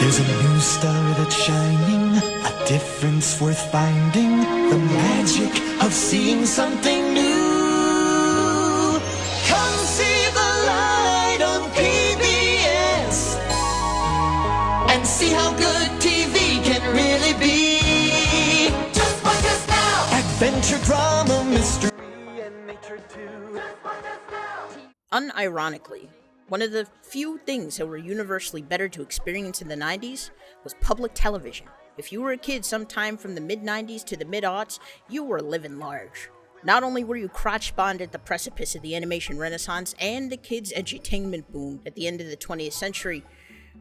There's a new star that's shining, a difference worth finding, the magic of seeing something new. Come see the light on PBS and see how good TV can really be. Just watch us now. Adventure, drama, mystery, and nature too. Unironically, one of the few things that were universally better to experience in the 90s was public television. If you were a kid sometime from the mid-90s to the mid-aughts, you were living large. Not only were you crotch-spawned at the precipice of the animation renaissance and the kids' edutainment boom at the end of the 20th century,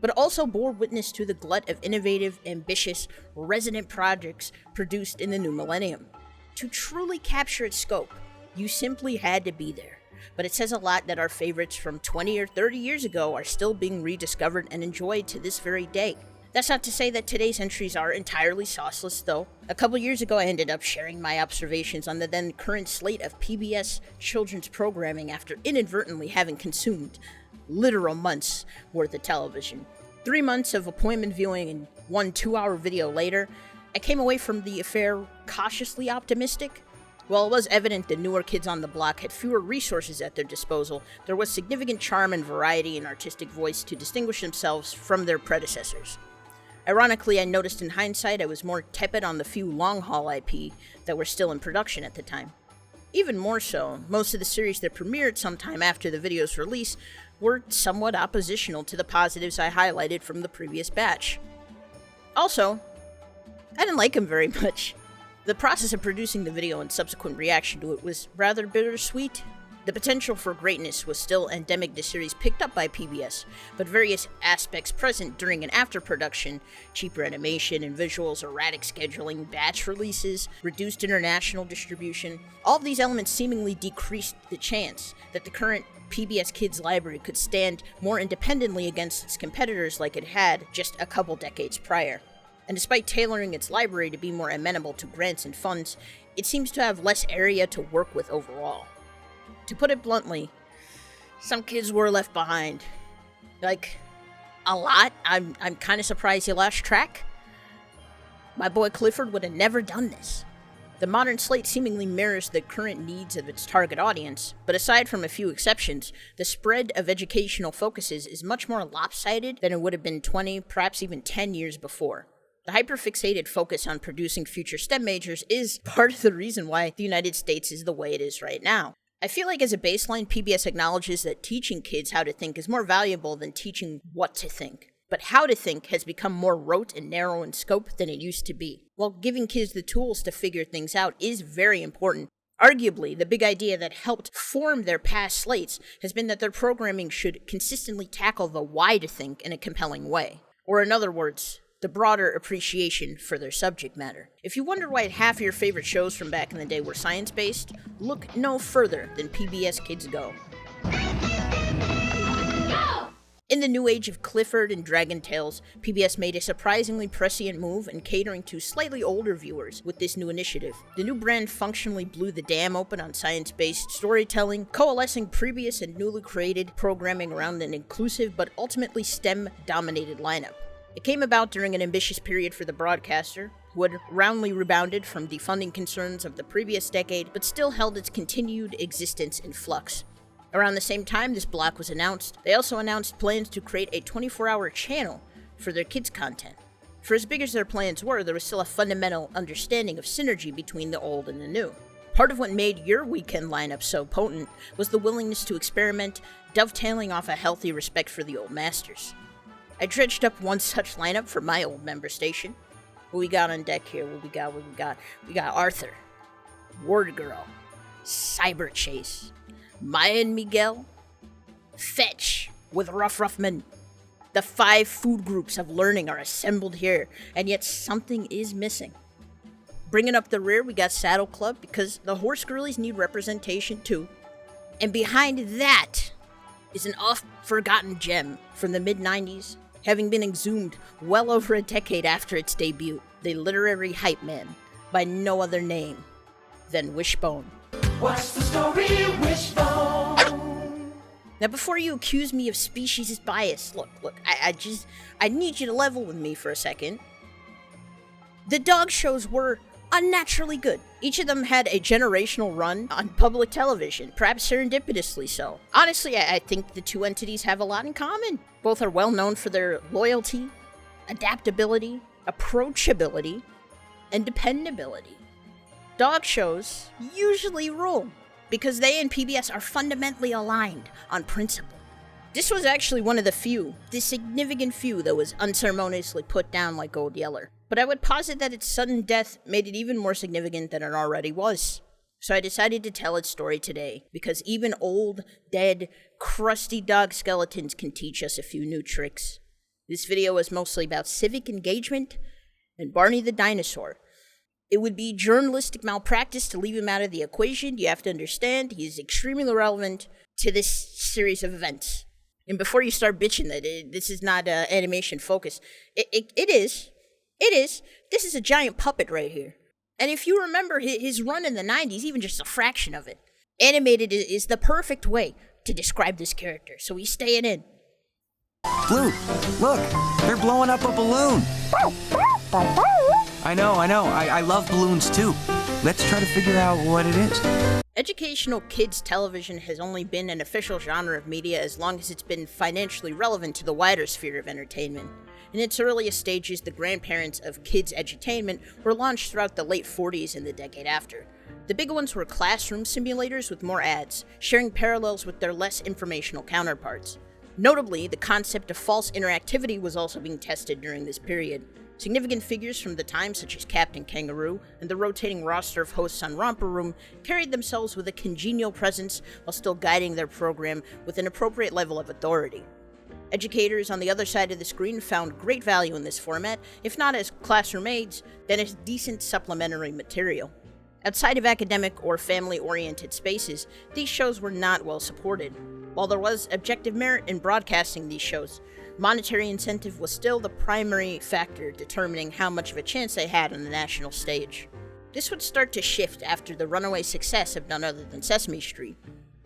but also bore witness to the glut of innovative, ambitious, resonant projects produced in the new millennium. To truly capture its scope, you simply had to be there. But it says a lot that our favorites from 20 or 30 years ago are still being rediscovered and enjoyed to this very day. That's not to say that today's entries are entirely sauceless, though. A couple years ago, I ended up sharing my observations on the then current slate of PBS children's programming after inadvertently having consumed literal months worth of television. 3 months of appointment viewing and 1 2-hour video later, I came away from the affair cautiously optimistic. While it was evident the newer kids on the block had fewer resources at their disposal, there was significant charm and variety and artistic voice to distinguish themselves from their predecessors. Ironically, I noticed in hindsight I was more tepid on the few long-haul IP that were still in production at the time. Even more so, most of the series that premiered sometime after the video's release were somewhat oppositional to the positives I highlighted from the previous batch. Also, I didn't like them very much. The process of producing the video and subsequent reaction to it was rather bittersweet. The potential for greatness was still endemic to series picked up by PBS, but various aspects present during and after production, cheaper animation and visuals, erratic scheduling, batch releases, reduced international distribution, all of these elements seemingly decreased the chance that the current PBS Kids library could stand more independently against its competitors like it had just a couple decades prior. And despite tailoring its library to be more amenable to grants and funds, it seems to have less area to work with overall. To put it bluntly, some kids were left behind. Like, a lot. I'm kind of surprised you lost track. My boy Clifford would have never done this. The modern slate seemingly mirrors the current needs of its target audience, but aside from a few exceptions, the spread of educational focuses is much more lopsided than it would have been 20, perhaps even 10 years before. The hyper-fixated focus on producing future STEM majors is part of the reason why the United States is the way it is right now. I feel like as a baseline, PBS acknowledges that teaching kids how to think is more valuable than teaching what to think. But how to think has become more rote and narrow in scope than it used to be. While giving kids the tools to figure things out is very important, arguably the big idea that helped form their past slates has been that their programming should consistently tackle the why to think in a compelling way. Or in other words, the broader appreciation for their subject matter. If you wonder why half of your favorite shows from back in the day were science-based, look no further than PBS Kids Go. In the new age of Clifford and Dragon Tales, PBS made a surprisingly prescient move in catering to slightly older viewers with this new initiative. The new brand functionally blew the dam open on science-based storytelling, coalescing previous and newly created programming around an inclusive but ultimately STEM-dominated lineup. It came about during an ambitious period for the broadcaster, who had roundly rebounded from the funding concerns of the previous decade, but still held its continued existence in flux. Around the same time this block was announced, they also announced plans to create a 24-hour channel for their kids' content. For as big as their plans were, there was still a fundamental understanding of synergy between the old and the new. Part of what made your weekend lineup so potent was the willingness to experiment, dovetailing off a healthy respect for the old masters. I dredged up one such lineup for my old member station. What we got on deck here? What we got? We got Arthur, Word Girl, Cyber Chase, Maya and Miguel, Fetch with Ruffman. The 5 food groups of learning are assembled here, and yet something is missing. Bringing up the rear, we got Saddle Club, because the horse girlies need representation too. And behind that is an oft-forgotten gem from the mid-90s, having been exhumed well over a decade after its debut, the literary hype man, by no other name than Wishbone. What's the story, Wishbone? Now, before you accuse me of speciesist bias, look, I need you to level with me for a second. The dog shows were unnaturally good. Each of them had a generational run on public television, perhaps serendipitously so. Honestly, I think the two entities have a lot in common. Both are well known for their loyalty, adaptability, approachability, and dependability. Dog shows usually rule, because they and PBS are fundamentally aligned on principle. This was actually one of the significant few that was unceremoniously put down like Gold Yeller. But I would posit that its sudden death made it even more significant than it already was. So I decided to tell its story today, because even old, dead, crusty dog skeletons can teach us a few new tricks. This video is mostly about civic engagement and Barney the dinosaur. It would be journalistic malpractice to leave him out of the equation. You have to understand, he's extremely relevant to this series of events. And before you start bitching that this is not animation focus, it is. This is a giant puppet right here. And if you remember his run in the 90s, even just a fraction of it, animated is the perfect way to describe this character. So he's staying in. Blue, look, they're blowing up a balloon. I know, I love balloons too. Let's try to figure out what it is. Educational kids television has only been an official genre of media as long as it's been financially relevant to the wider sphere of entertainment. In its earliest stages, the grandparents of kids' edutainment were launched throughout the late 40s and the decade after. The big ones were classroom simulators with more ads, sharing parallels with their less informational counterparts. Notably, the concept of false interactivity was also being tested during this period. Significant figures from the time, such as Captain Kangaroo and the rotating roster of hosts on Romper Room, carried themselves with a congenial presence while still guiding their program with an appropriate level of authority. Educators on the other side of the screen found great value in this format, if not as classroom aids, then as decent supplementary material. Outside of academic or family-oriented spaces, these shows were not well supported. While there was objective merit in broadcasting these shows, monetary incentive was still the primary factor determining how much of a chance they had on the national stage. This would start to shift after the runaway success of none other than Sesame Street.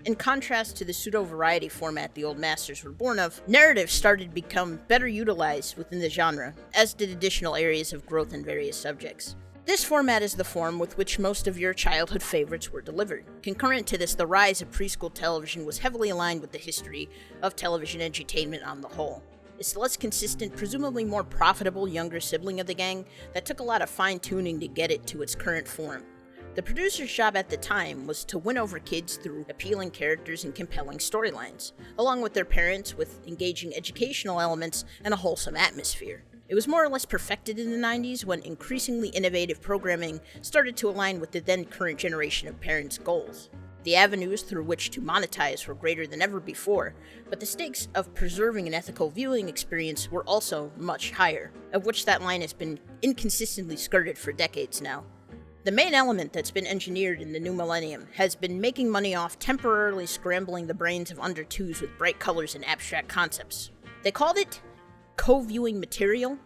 In contrast to the pseudo-variety format the old masters were born of, narratives started to become better utilized within the genre, as did additional areas of growth in various subjects. This format is the form with which most of your childhood favorites were delivered. Concurrent to this, the rise of preschool television was heavily aligned with the history of television edutainment on the whole. It's the less consistent, presumably more profitable younger sibling of the gang that took a lot of fine-tuning to get it to its current form. The producer's job at the time was to win over kids through appealing characters and compelling storylines, along with their parents with engaging educational elements and a wholesome atmosphere. It was more or less perfected in the 90s when increasingly innovative programming started to align with the then current generation of parents' goals. The avenues through which to monetize were greater than ever before, but the stakes of preserving an ethical viewing experience were also much higher, of which that line has been inconsistently skirted for decades now. The main element that's been engineered in the new millennium has been making money off temporarily scrambling the brains of under-twos with bright colors and abstract concepts. They called it co-viewing material.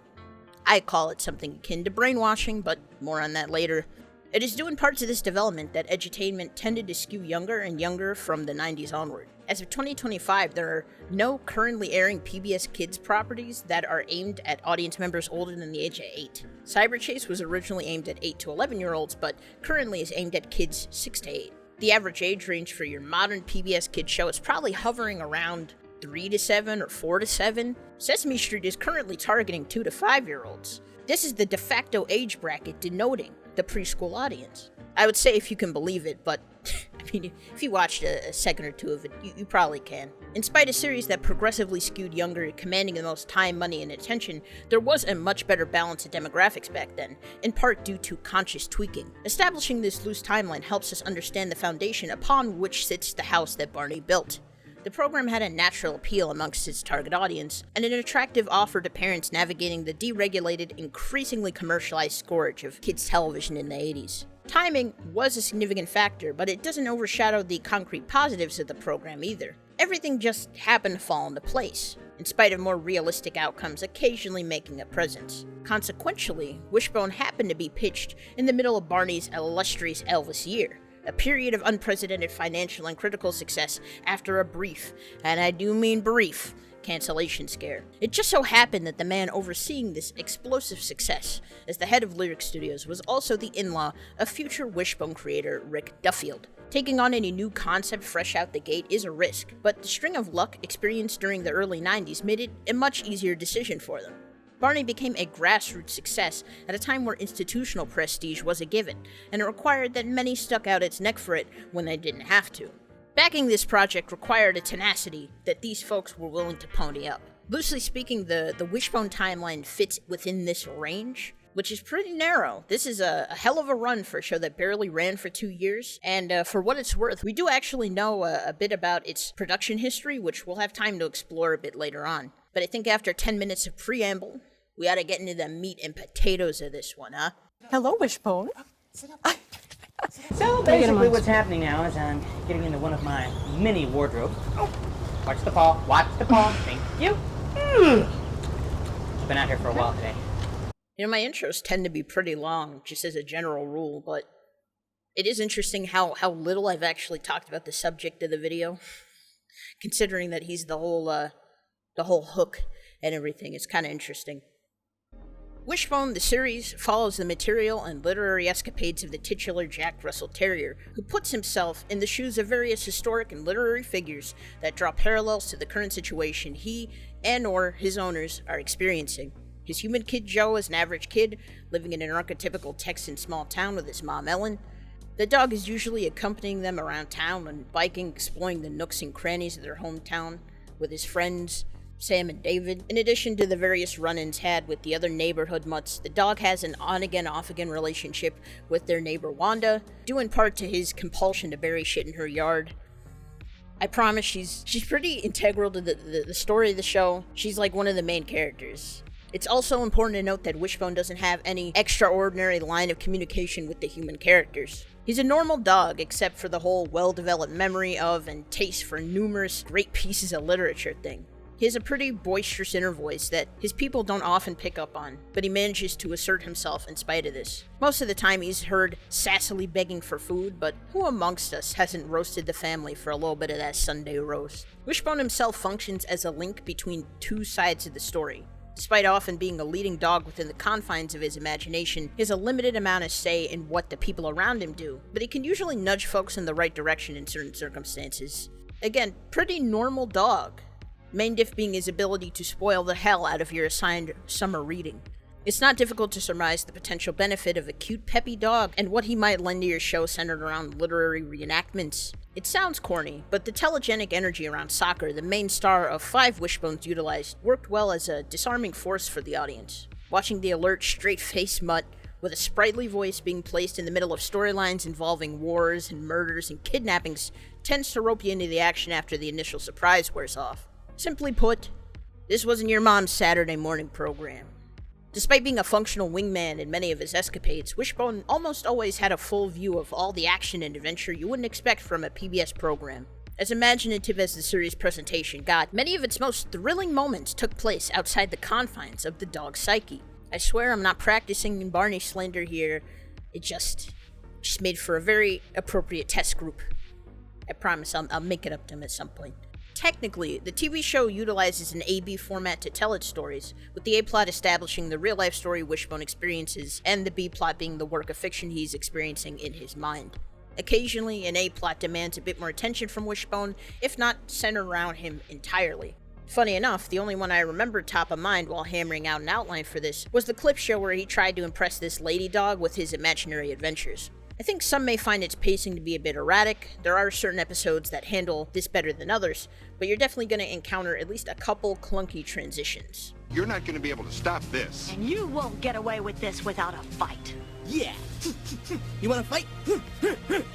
I call it something akin to brainwashing, but more on that later. It is due in part to this development that edutainment tended to skew younger and younger from the 90s onward. As of 2025, there are no currently airing PBS Kids properties that are aimed at audience members older than the age of 8. Cyberchase was originally aimed at 8 to 11-year-olds, but currently is aimed at kids 6 to 8. The average age range for your modern PBS Kids show is probably hovering around 3 to 7 or 4 to 7. Sesame Street is currently targeting 2 to 5-year-olds. This is the de facto age bracket denoting the preschool audience. I would say if you can believe it, but I mean, if you watched a second or two of it, you probably can. In spite of a series that progressively skewed younger, commanding the most time, money, and attention, there was a much better balance of demographics back then, in part due to conscious tweaking. Establishing this loose timeline helps us understand the foundation upon which sits the house that Barney built. The program had a natural appeal amongst its target audience, and an attractive offer to parents navigating the deregulated, increasingly commercialized scourge of kids' television in the 80s. Timing was a significant factor, but it doesn't overshadow the concrete positives of the program either. Everything just happened to fall into place, in spite of more realistic outcomes occasionally making a presence. Consequentially, Wishbone happened to be pitched in the middle of Barney's illustrious Elvis year, a period of unprecedented financial and critical success after a brief, and I do mean brief, cancellation scare. It just so happened that the man overseeing this explosive success as the head of Lyric Studios was also the in-law of future Wishbone creator Rick Duffield. Taking on any new concept fresh out the gate is a risk, but the string of luck experienced during the early 90s made it a much easier decision for them. Barney became a grassroots success at a time where institutional prestige was a given, and it required that many stuck out its neck for it when they didn't have to. Backing this project required a tenacity that these folks were willing to pony up. Loosely speaking, the Wishbone timeline fits within this range, which is pretty narrow. This is a hell of a run for a show that barely ran for 2 years, and for what it's worth, we do actually know a bit about its production history, which we'll have time to explore a bit later on. But I think after 10 minutes of preamble, we ought to get into the meat and potatoes of this one, huh? Hello, Wishbone. So basically what's happening now is I'm getting into one of my mini wardrobes. Oh, watch the paw, thank you. Been out here for a while today. You know, my intros tend to be pretty long, just as a general rule, but it is interesting how little I've actually talked about the subject of the video, considering that he's the whole hook and everything. It's kind of interesting. Wishbone, the series, follows the material and literary escapades of the titular Jack Russell Terrier, who puts himself in the shoes of various historic and literary figures that draw parallels to the current situation he and/or his owners are experiencing. His human kid Joe is an average kid, living in an archetypical Texan small town with his mom Ellen. The dog is usually accompanying them around town and biking, exploring the nooks and crannies of their hometown with his friends, Sam and David. In addition to the various run-ins had with the other neighborhood mutts, the dog has an on-again, off-again relationship with their neighbor Wanda, due in part to his compulsion to bury shit in her yard. I promise she's pretty integral to the story of the show. She's like one of the main characters. It's also important to note that Wishbone doesn't have any extraordinary line of communication with the human characters. He's a normal dog, except for the whole well-developed memory of and taste for numerous great pieces of literature thing. He has a pretty boisterous inner voice that his people don't often pick up on, but he manages to assert himself in spite of this. Most of the time he's heard sassily begging for food, but who amongst us hasn't roasted the family for a little bit of that Sunday roast? Wishbone himself functions as a link between two sides of the story. Despite often being a leading dog within the confines of his imagination, he has a limited amount of say in what the people around him do, but he can usually nudge folks in the right direction in certain circumstances. Again, pretty normal dog. Main diff being his ability to spoil the hell out of your assigned summer reading. It's not difficult to surmise the potential benefit of a cute, peppy dog and what he might lend to your show centered around literary reenactments. It sounds corny, but the telegenic energy around Soccer, the main star of 5 Wishbones utilized, worked well as a disarming force for the audience. Watching the alert, straight-faced mutt with a sprightly voice being placed in the middle of storylines involving wars and murders and kidnappings tends to rope you into the action after the initial surprise wears off. Simply put, this wasn't your mom's Saturday morning program. Despite being a functional wingman in many of his escapades, Wishbone almost always had a full view of all the action and adventure you wouldn't expect from a PBS program. As imaginative as the series' presentation got, many of its most thrilling moments took place outside the confines of the dog's psyche. I swear I'm not practicing Barney slander here, it just made for a very appropriate test group. I promise I'll make it up to him at some point. Technically, the TV show utilizes an A-B format to tell its stories, with the A-plot establishing the real-life story Wishbone experiences, and the B-plot being the work of fiction he's experiencing in his mind. Occasionally, an A-plot demands a bit more attention from Wishbone, if not centered around him entirely. Funny enough, the only one I remember top of mind while hammering out an outline for this was the clip show where he tried to impress this lady dog with his imaginary adventures. I think some may find its pacing to be a bit erratic. There are certain episodes that handle this better than others, but you're definitely going to encounter at least a couple clunky transitions. You're not going to be able to stop this. And you won't get away with this without a fight. Yeah. You want to fight?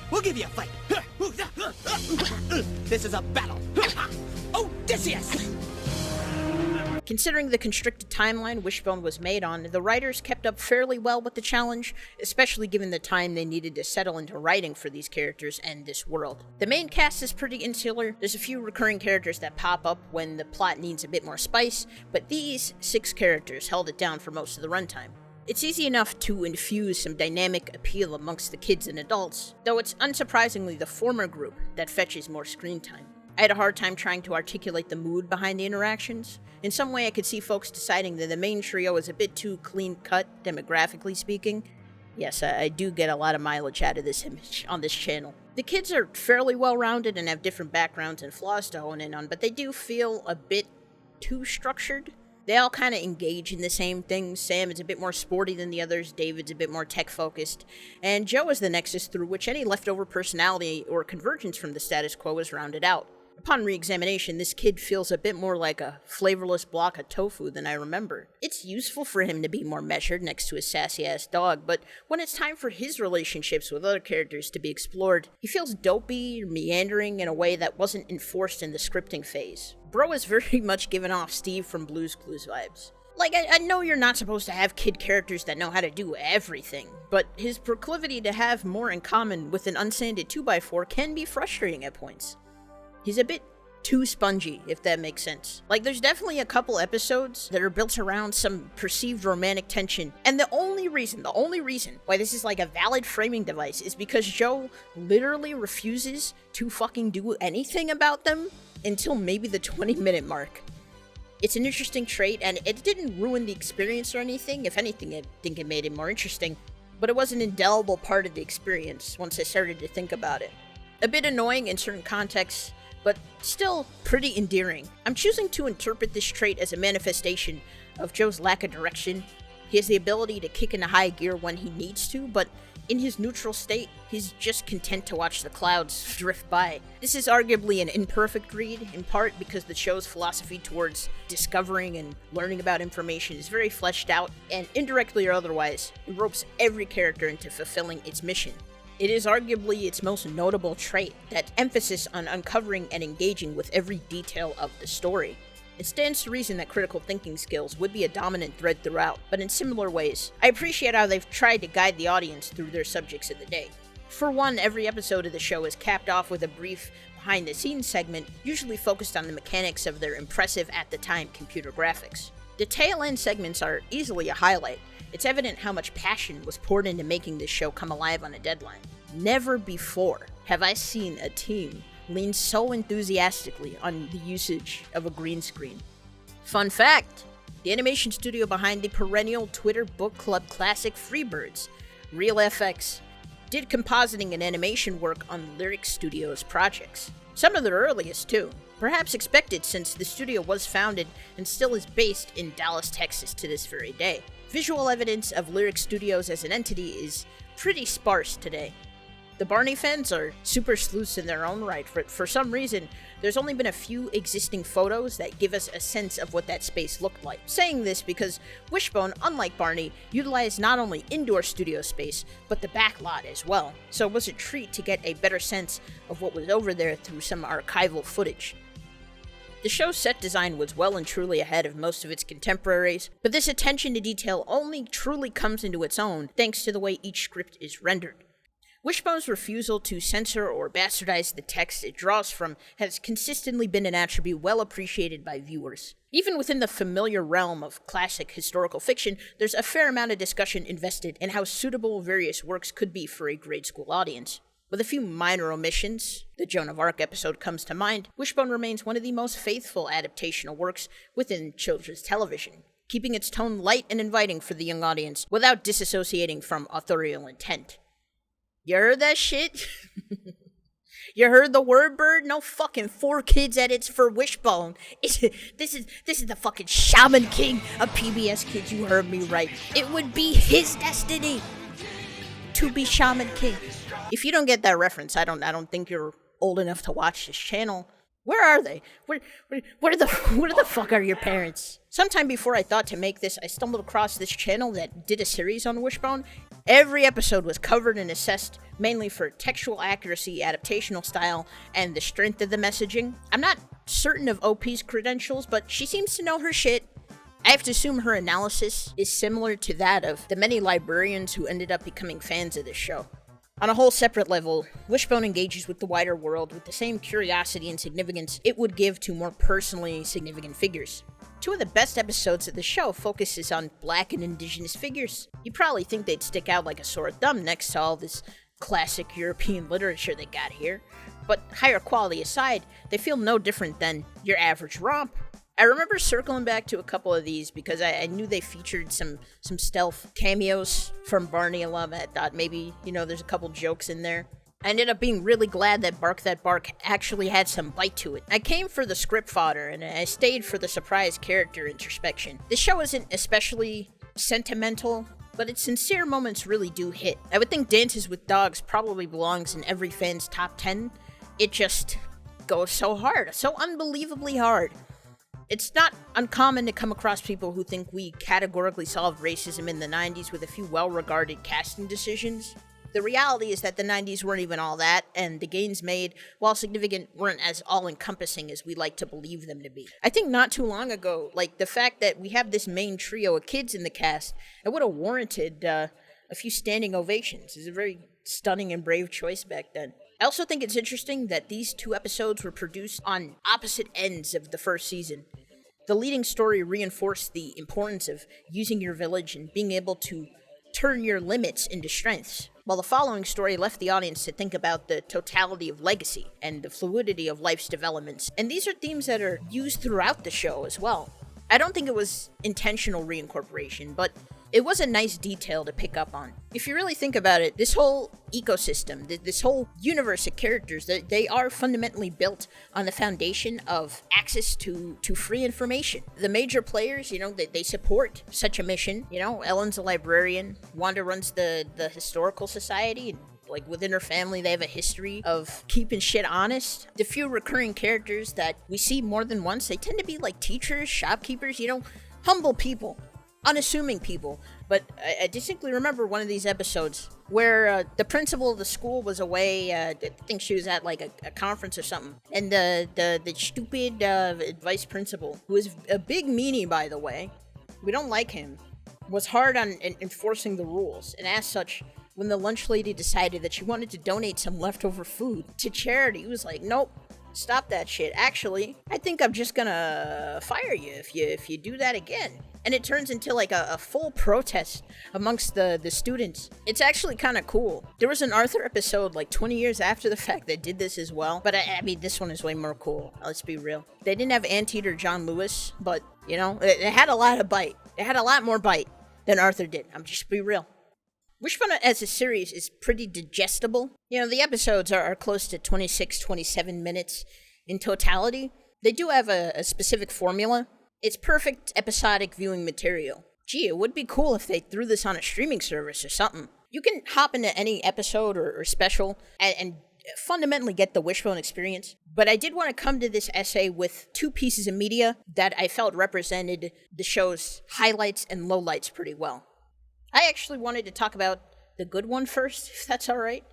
We'll give you a fight. This is a battle. Odysseus! Considering the constricted timeline Wishbone was made on, the writers kept up fairly well with the challenge, especially given the time they needed to settle into writing for these characters and this world. The main cast is pretty insular. There's a few recurring characters that pop up when the plot needs a bit more spice, but these 6 characters held it down for most of the runtime. It's easy enough to infuse some dynamic appeal amongst the kids and adults, though it's unsurprisingly the former group that fetches more screen time. I had a hard time trying to articulate the mood behind the interactions. In some way, I could see folks deciding that the main trio is a bit too clean-cut, demographically speaking. Yes, I do get a lot of mileage out of this image on this channel. The kids are fairly well-rounded and have different backgrounds and flaws to hone in on, but they do feel a bit too structured. They all kind of engage in the same things. Sam is a bit more sporty than the others, David's a bit more tech-focused, and Joe is the nexus through which any leftover personality or convergence from the status quo is rounded out. Upon re-examination, this kid feels a bit more like a flavorless block of tofu than I remember. It's useful for him to be more measured next to his sassy-ass dog, but when it's time for his relationships with other characters to be explored, he feels dopey or meandering in a way that wasn't enforced in the scripting phase. Bro is very much given off Steve from Blue's Clues vibes. Like, I know you're not supposed to have kid characters that know how to do everything, but his proclivity to have more in common with an unsanded 2x4 can be frustrating at points. He's a bit too spongy, if that makes sense. Like, there's definitely a couple episodes that are built around some perceived romantic tension, and the only reason why this is like a valid framing device is because Joe literally refuses to fucking do anything about them until maybe the 20-minute mark. It's an interesting trait, and it didn't ruin the experience or anything. If anything, I think it made it more interesting, but it was an indelible part of the experience once I started to think about it. A bit annoying in certain contexts, but still pretty endearing. I'm choosing to interpret this trait as a manifestation of Joe's lack of direction. He has the ability to kick into high gear when he needs to, but in his neutral state, he's just content to watch the clouds drift by. This is arguably an imperfect read, in part because the show's philosophy towards discovering and learning about information is very fleshed out, and indirectly or otherwise, it ropes every character into fulfilling its mission. It is arguably its most notable trait, that emphasis on uncovering and engaging with every detail of the story. It stands to reason that critical thinking skills would be a dominant thread throughout, but in similar ways. I appreciate how they've tried to guide the audience through their subjects of the day. For one, every episode of the show is capped off with a brief behind-the-scenes segment, usually focused on the mechanics of their impressive at-the-time computer graphics. The tail-end segments are easily a highlight. It's evident how much passion was poured into making this show come alive on a deadline. Never before have I seen a team lean so enthusiastically on the usage of a green screen. Fun fact, the animation studio behind the perennial Twitter book club classic Freebirds, RealFX, did compositing and animation work on Lyric Studios projects. Some of their earliest too. Perhaps expected since the studio was founded and still is based in Dallas, Texas to this very day. Visual evidence of Lyric Studios as an entity is pretty sparse today. The Barney fans are super sleuths in their own right. For some reason, there's only been a few existing photos that give us a sense of what that space looked like. Saying this because Wishbone, unlike Barney, utilized not only indoor studio space, but the back lot as well. So it was a treat to get a better sense of what was over there through some archival footage. The show's set design was well and truly ahead of most of its contemporaries, but this attention to detail only truly comes into its own thanks to the way each script is rendered. Wishbone's refusal to censor or bastardize the text it draws from has consistently been an attribute well appreciated by viewers. Even within the familiar realm of classic historical fiction, there's a fair amount of discussion invested in how suitable various works could be for a grade school audience. With a few minor omissions, the Joan of Arc episode comes to mind, Wishbone remains one of the most faithful adaptational works within children's television, keeping its tone light and inviting for the young audience without disassociating from authorial intent. You heard that shit? You heard the word, bird? No fucking 4 kids edits for Wishbone. This is the fucking Shaman King of PBS kids. You heard me right. It would be his destiny to be Shaman King. If you don't get that reference, I don't think you're old enough to watch this channel. Where are they? Where the fuck are your parents? Sometime before I thought to make this, I stumbled across this channel that did a series on Wishbone. Every episode was covered and assessed mainly for textual accuracy, adaptational style, and the strength of the messaging. I'm not certain of OP's credentials, but she seems to know her shit. I have to assume her analysis is similar to that of the many librarians who ended up becoming fans of this show. On a whole separate level, Wishbone engages with the wider world with the same curiosity and significance it would give to more personally significant figures. Two of the best episodes of the show focuses on black and indigenous figures. You probably think they'd stick out like a sore thumb next to all this classic European literature they got here, but higher quality aside, they feel no different than your average romp. I remember circling back to a couple of these because I knew they featured some stealth cameos from Barney alum. I thought maybe, there's a couple jokes in there. I ended up being really glad that Bark That Bark actually had some bite to it. I came for the script fodder, and I stayed for the surprise character introspection. This show isn't especially sentimental, but its sincere moments really do hit. I would think Dances with Dogs probably belongs in every fan's top 10. It just goes so hard, so unbelievably hard. It's not uncommon to come across people who think we categorically solved racism in the 90s with a few well-regarded casting decisions. The reality is that the 90s weren't even all that, and the gains made, while significant, weren't as all-encompassing as we like to believe them to be. I think not too long ago, the fact that we have this main trio of kids in the cast, it would have warranted a few standing ovations. It was a very stunning and brave choice back then. I also think it's interesting that these two episodes were produced on opposite ends of the first season. The leading story reinforced the importance of using your village and being able to turn your limits into strengths, while the following story left the audience to think about the totality of legacy and the fluidity of life's developments. And these are themes that are used throughout the show as well. I don't think it was intentional reincorporation, but it was a nice detail to pick up on. If you really think about it, this whole ecosystem, this whole universe of characters, they are fundamentally built on the foundation of access to free information. The major players, they support such a mission. Ellen's a librarian, Wanda runs the historical society, and within her family, they have a history of keeping shit honest. The few recurring characters that we see more than once, they tend to be like teachers, shopkeepers, humble people. Unassuming people. But I distinctly remember one of these episodes where the principal of the school was away. I think she was at a conference or something, and the stupid vice principal, who is a big meanie, by the way, we don't like him, was hard on enforcing the rules, and as such, when the lunch lady decided that she wanted to donate some leftover food to charity, he was like, nope, stop that shit. Actually, I think I'm just gonna fire you if you do that again. And it turns into a full protest amongst the students. It's actually kind of cool. There was an Arthur episode 20 years after the fact that did this as well. But I mean, this one is way more cool. Let's be real. They didn't have Anteater John Lewis, but, it had a lot of bite. It had a lot more bite than Arthur did. I'm just be real. Wishbone as a series is pretty digestible. The episodes are close to 26, 27 minutes in totality. They do have a specific formula. It's perfect episodic viewing material. Gee, it would be cool if they threw this on a streaming service or something. You can hop into any episode or special and fundamentally get the Wishbone experience. But I did want to come to this essay with two pieces of media that I felt represented the show's highlights and lowlights pretty well. I actually wanted to talk about the good one first, if that's alright.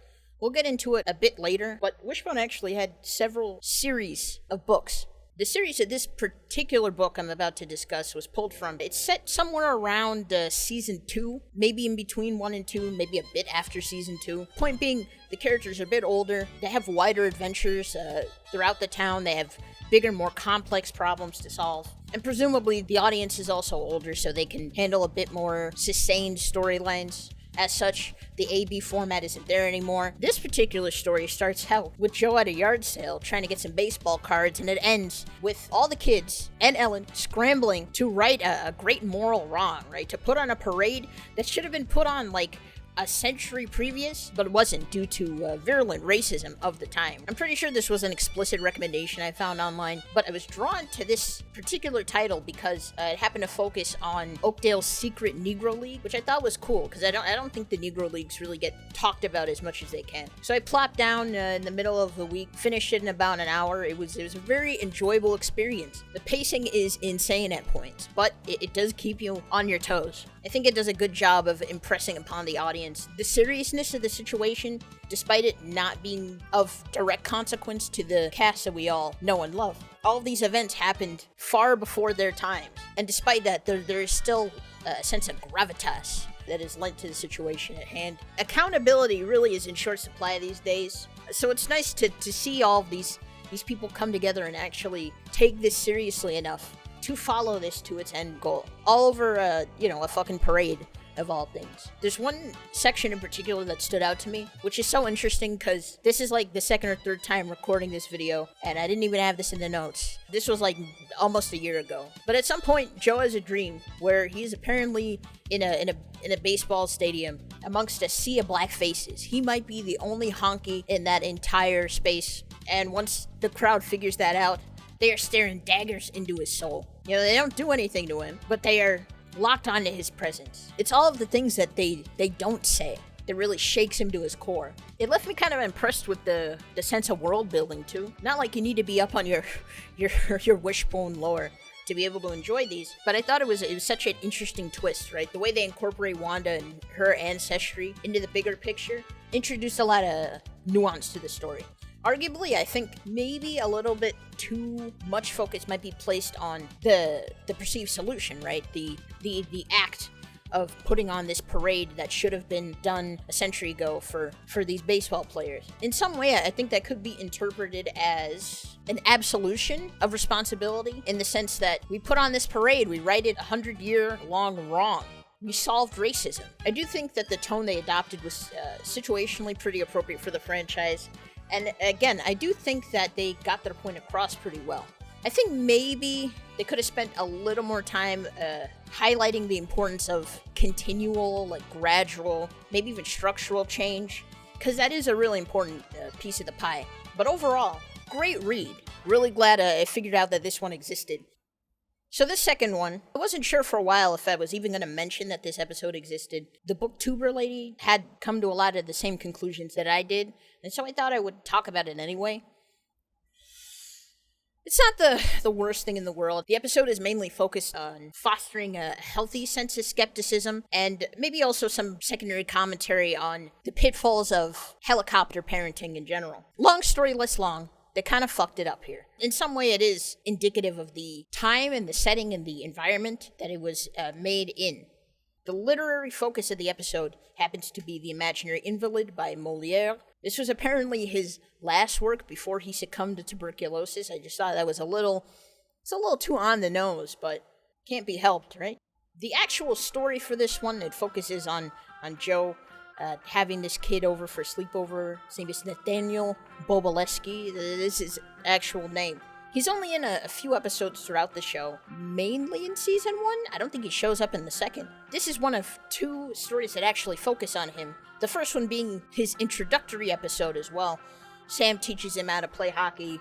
We'll get into it a bit later, but Wishbone actually had several series of books. The series of this particular book I'm about to discuss was pulled from, it's set somewhere around season 2, maybe in between 1 and 2, maybe a bit after season 2. Point being, the characters are a bit older, they have wider adventures throughout the town, they have bigger, more complex problems to solve. And presumably, the audience is also older, so they can handle a bit more sustained storylines. As such, the A-B format isn't there anymore. This particular story starts out with Joe at a yard sale trying to get some baseball cards, and it ends with all the kids and Ellen scrambling to right a great moral wrong, right? To put on a parade that should have been put on a century previous, but wasn't due to virulent racism of the time. I'm pretty sure this was an explicit recommendation I found online, but I was drawn to this particular title because it happened to focus on Oakdale's secret Negro League, which I thought was cool because I don't think the Negro Leagues really get talked about as much as they can. So I plopped down in the middle of the week, finished it in about an hour. It was a very enjoyable experience. The pacing is insane at points, but it does keep you on your toes. I think it does a good job of impressing upon the audience the seriousness of the situation, despite it not being of direct consequence to the cast that we all know and love. All of these events happened far before their time, and despite that, there is still a sense of gravitas that is lent to the situation at hand. Accountability really is in short supply these days, so it's nice to see all of these people come together and actually take this seriously enough to follow this to its end goal. All over, a fucking parade of all things. There's one section in particular that stood out to me, which is so interesting because this is like the second or third time recording this video, and I didn't even have this in the notes. This was like almost a year ago. But at some point, Joe has a dream where he's apparently in a baseball stadium amongst a sea of black faces. He might be the only honky in that entire space, and once the crowd figures that out, they are staring daggers into his soul. They don't do anything to him, but they are locked onto his presence. It's all of the things that they don't say that really shakes him to his core. It left me kind of impressed with the sense of world building too. Not like you need to be up on your Wishbone lore to be able to enjoy these, but I thought it was such an interesting twist, right? The way they incorporate Wanda and her ancestry into the bigger picture introduced a lot of nuance to the story. Arguably, I think maybe a little bit too much focus might be placed on the perceived solution, right? The act of putting on this parade that should have been done a century ago for these baseball players. In some way, I think that could be interpreted as an absolution of responsibility, in the sense that we put on this parade, we righted a 100-year-long wrong. We solved racism. I do think that the tone they adopted was situationally pretty appropriate for the franchise. And again, I do think that they got their point across pretty well. I think maybe they could have spent a little more time highlighting the importance of continual, gradual, maybe even structural change, because that is a really important piece of the pie. But overall, great read. Really glad I figured out that this one existed. So this second one, I wasn't sure for a while if I was even going to mention that this episode existed. The booktuber lady had come to a lot of the same conclusions that I did, and so I thought I would talk about it anyway. It's not the worst thing in the world. The episode is mainly focused on fostering a healthy sense of skepticism, and maybe also some secondary commentary on the pitfalls of helicopter parenting in general. Long story less long. They kind of fucked it up here. In some way, it is indicative of the time and the setting and the environment that it was made in. The literary focus of the episode happens to be The Imaginary Invalid by Molière. This was apparently his last work before he succumbed to tuberculosis. I just thought that was a little too on the nose, but can't be helped, right? The actual story for this one, it focuses on Joe having this kid over for a sleepover. His name is Nathaniel Bobolewski. This is his actual name. He's only in a few episodes throughout the show, mainly in season 1. I don't think he shows up in the second. This is one of 2 stories that actually focus on him. The first one being his introductory episode as well. Sam teaches him how to play hockey.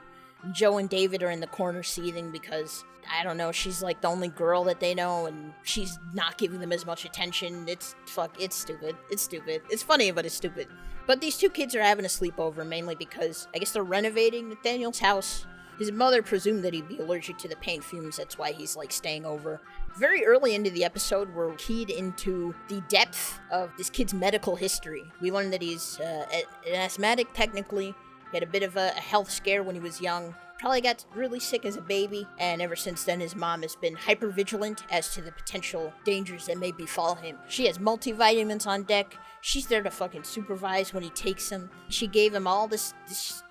Joe and David are in the corner seething because, I don't know, she's like the only girl that they know, and she's not giving them as much attention. It's stupid. It's stupid. It's funny, but it's stupid. But these 2 kids are having a sleepover, mainly because I guess they're renovating Nathaniel's house. His mother presumed that he'd be allergic to the paint fumes, that's why he's staying over. Very early into the episode, we're keyed into the depth of this kid's medical history. We learn that he's an asthmatic, technically. He had a bit of a health scare when he was young. Probably got really sick as a baby, and ever since then his mom has been hyper-vigilant as to the potential dangers that may befall him. She has multivitamins on deck. She's there to fucking supervise when he takes them. She gave him all this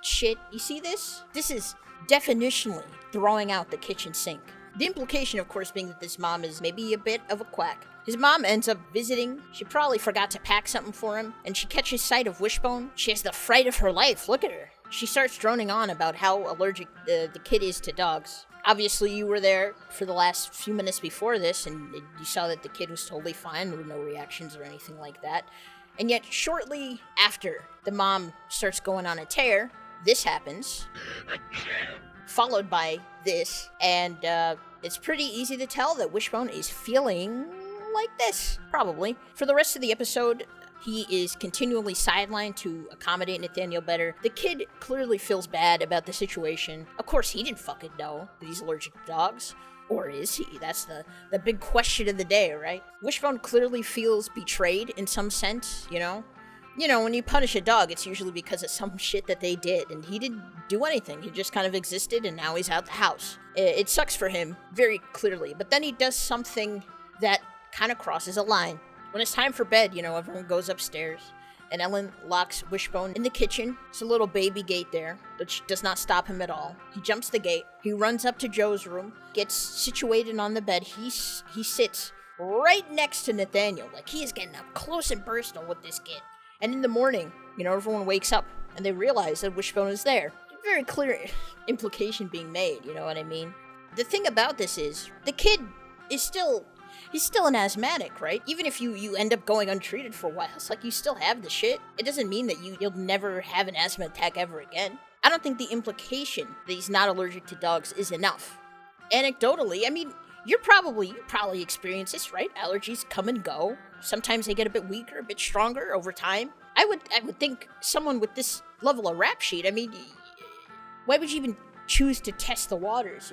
shit. You see this? This is definitionally throwing out the kitchen sink. The implication, of course, being that this mom is maybe a bit of a quack. His mom ends up visiting. She probably forgot to pack something for him, and she catches sight of Wishbone. She has the fright of her life. Look at her. She starts droning on about how allergic the kid is to dogs. Obviously, you were there for the last few minutes before this, and you saw that the kid was totally fine. There were no reactions or anything like that. And yet, shortly after the mom starts going on a tear, this happens, followed by this, and it's pretty easy to tell that Wishbone is feeling like this, probably. For the rest of the episode, he is continually sidelined to accommodate Nathaniel better. The kid clearly feels bad about the situation. Of course, he didn't fucking know that he's allergic to dogs. Or is he? That's the big question of the day, right? Wishbone clearly feels betrayed in some sense, you know? You know, when you punish a dog, it's usually because of some shit that they did, and he didn't do anything. He just kind of existed, and now he's out the house. It sucks for him, very clearly. But then he does something that kind of crosses a line. When it's time for bed, you know, everyone goes upstairs. and Ellen locks Wishbone in the kitchen. There's a little baby gate there, which does not stop him at all. He jumps the gate, he runs up to Joe's room, gets situated on the bed. He sits right next to Nathaniel, like he is getting up close and personal with this kid. And in the morning, everyone wakes up and they realize that Wishbone is there. Very clear implication being made, you know what I mean? The thing about this is, the kid is he's still an asthmatic, right? Even if you end up going untreated for a while, it's like you still have the shit. It doesn't mean that you'll never have an asthma attack ever again. I don't think the implication that he's not allergic to dogs is enough. Anecdotally, I mean, you probably experience this, right? Allergies come and go. Sometimes they get a bit weaker, a bit stronger over time. I would think someone with this level of rap sheet, I mean, why would you even choose to test the waters,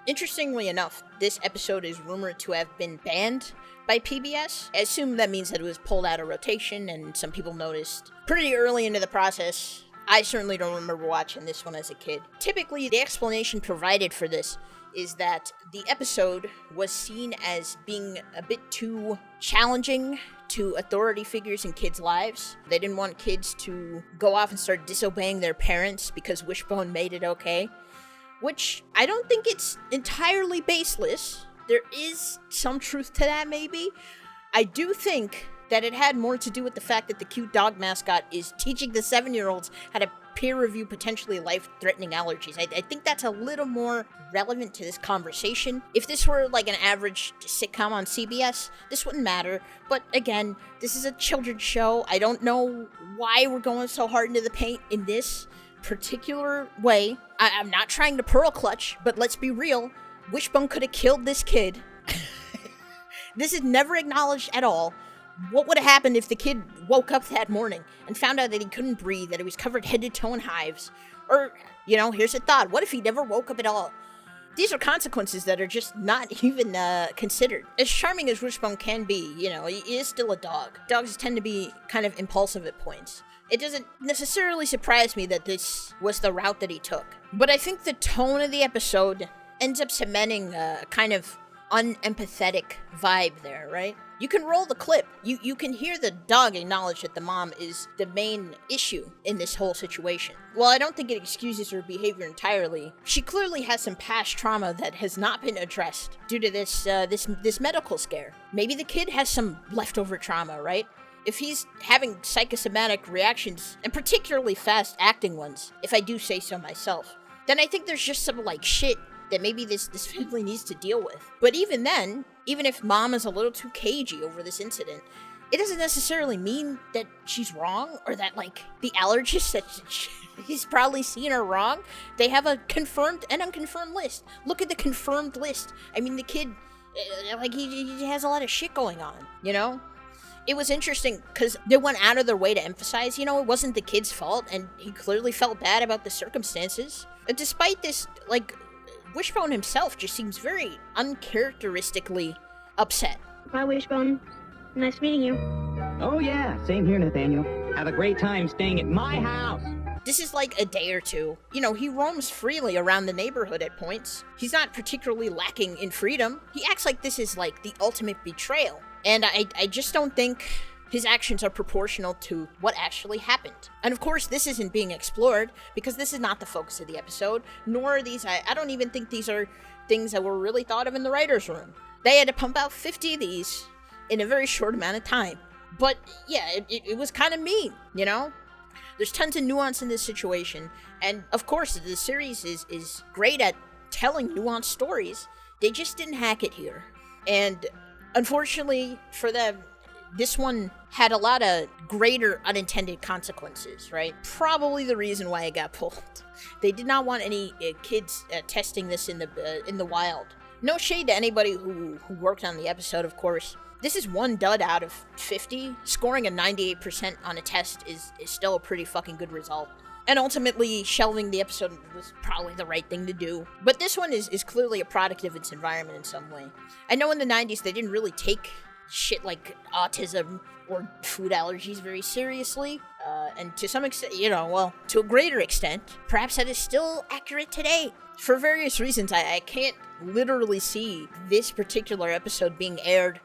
Interestingly enough, this episode is rumored to have been banned by PBS. I assume that means that it was pulled out of rotation and some people noticed pretty early into the process. I certainly don't remember watching this one as a kid. Typically, the explanation provided for this is that the episode was seen as being a bit too challenging to authority figures in kids' lives. They didn't want kids to go off and start disobeying their parents because Wishbone made it okay. Which, I don't think it's entirely baseless. There is some truth to that, maybe. I do think that it had more to do with the fact that the cute dog mascot is teaching the 7-year-olds how to peer review potentially life-threatening allergies. I think that's a little more relevant to this conversation. If this were like an average sitcom on CBS, this wouldn't matter. But again, this is a children's show. I don't know why we're going so hard into the paint in this particular way. I'm not trying to pearl clutch, but let's be real. Wishbone could have killed this kid. This is never acknowledged at all. What would have happened if the kid woke up that morning and found out that he couldn't breathe, that he was covered head to toe in hives? Or, here's a thought. What if he never woke up at all? These are consequences that are just not even considered. As charming as Wishbone can be, he is still a dog. Dogs tend to be kind of impulsive at points. It doesn't necessarily surprise me that this was the route that he took. But I think the tone of the episode ends up cementing a kind of unempathetic vibe there, right? You can roll the clip. You can hear the dog acknowledge that the mom is the main issue in this whole situation. While I don't think it excuses her behavior entirely, she clearly has some past trauma that has not been addressed due to this medical scare. Maybe the kid has some leftover trauma, right? If he's having psychosomatic reactions, and particularly fast-acting ones, if I do say so myself, then I think there's just some, shit that maybe this family needs to deal with. But even then, even if mom is a little too cagey over this incident, it doesn't necessarily mean that she's wrong, or that, the allergist that he's probably seen her wrong. They have a confirmed and unconfirmed list. Look at the confirmed list. I mean, the kid, he has a lot of shit going on, It was interesting because they went out of their way to emphasize, it wasn't the kid's fault, and he clearly felt bad about the circumstances. But despite this, Wishbone himself just seems very uncharacteristically upset. Bye, Wishbone. Nice meeting you. Oh yeah, same here, Nathaniel. Have a great time staying at my house. This is a day or two. He roams freely around the neighborhood at points. He's not particularly lacking in freedom. He acts like this is the ultimate betrayal. And I just don't think his actions are proportional to what actually happened. And of course, this isn't being explored because this is not the focus of the episode, nor are these, I don't even think these are things that were really thought of in the writer's room. They had to pump out 50 of these in a very short amount of time. But yeah, it was kind of mean, There's tons of nuance in this situation. And of course, the series is great at telling nuanced stories. They just didn't hack it here. And unfortunately for them, this one had a lot of greater unintended consequences, right? Probably the reason why it got pulled. They did not want any kids testing this in the wild. No shade to anybody who worked on the episode, of course. This is one dud out of 50. Scoring a 98% on a test is still a pretty fucking good result. And ultimately, shelving the episode was probably the right thing to do. But this one is clearly a product of its environment in some way. I know in the 90s they didn't really take shit like autism or food allergies very seriously. And to some extent, to a greater extent, perhaps that is still accurate today. For various reasons, I can't literally see this particular episode being aired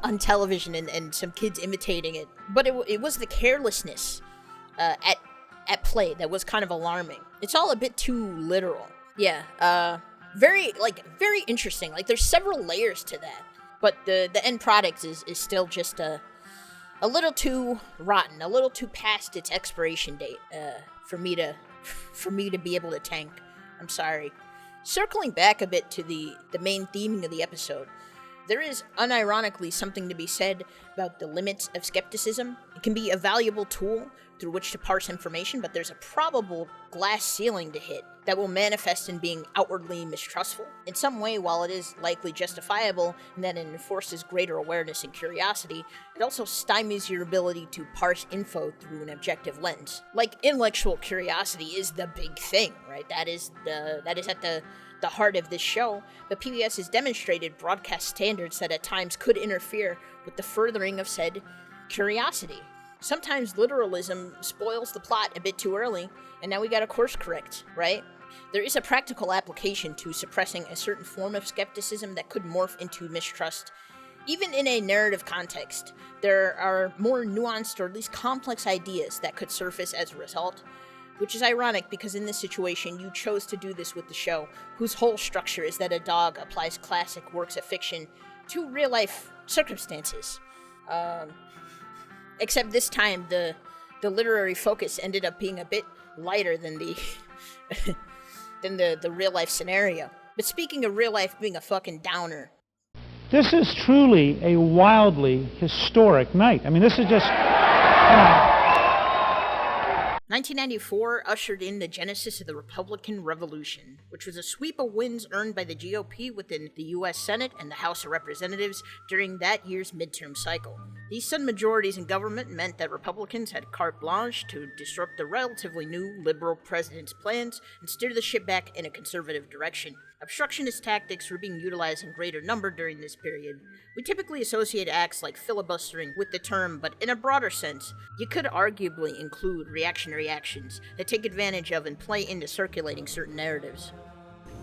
on television and some kids imitating it. But it was the carelessness at play that was kind of alarming. It's all a bit too literal. Yeah, very interesting. Like, there's several layers to that. But the end product is still just a little too rotten, a little too past its expiration date for me to be able to tank. I'm sorry. Circling back a bit to the main theming of the episode, there is unironically something to be said about the limits of skepticism. It can be a valuable tool through which to parse information, but there's a probable glass ceiling to hit that will manifest in being outwardly mistrustful. In some way, while it is likely justifiable in that it enforces greater awareness and curiosity, it also stymies your ability to parse info through an objective lens. Like, intellectual curiosity is the big thing, right? That is at the heart of this show, but PBS has demonstrated broadcast standards that at times could interfere with the furthering of said curiosity. Sometimes literalism spoils the plot a bit too early, and now we gotta course correct, right? There is a practical application to suppressing a certain form of skepticism that could morph into mistrust. Even in a narrative context, there are more nuanced or at least complex ideas that could surface as a result, which is ironic because in this situation you chose to do this with the show, whose whole structure is that a dog applies classic works of fiction to real-life circumstances. Except this time, the literary focus ended up being a bit lighter than the the real life scenario. But speaking of real life being a fucking downer, this is truly a wildly historic night. I mean, this is just. 1994 ushered in the genesis of the Republican Revolution, which was a sweep of wins earned by the GOP within the U.S. Senate and the House of Representatives during that year's midterm cycle. These sudden majorities in government meant that Republicans had carte blanche to disrupt the relatively new liberal president's plans and steer the ship back in a conservative direction. Obstructionist tactics were being utilized in greater number during this period. We typically associate acts like filibustering with the term, but in a broader sense, you could arguably include reactionary actions that take advantage of and play into circulating certain narratives.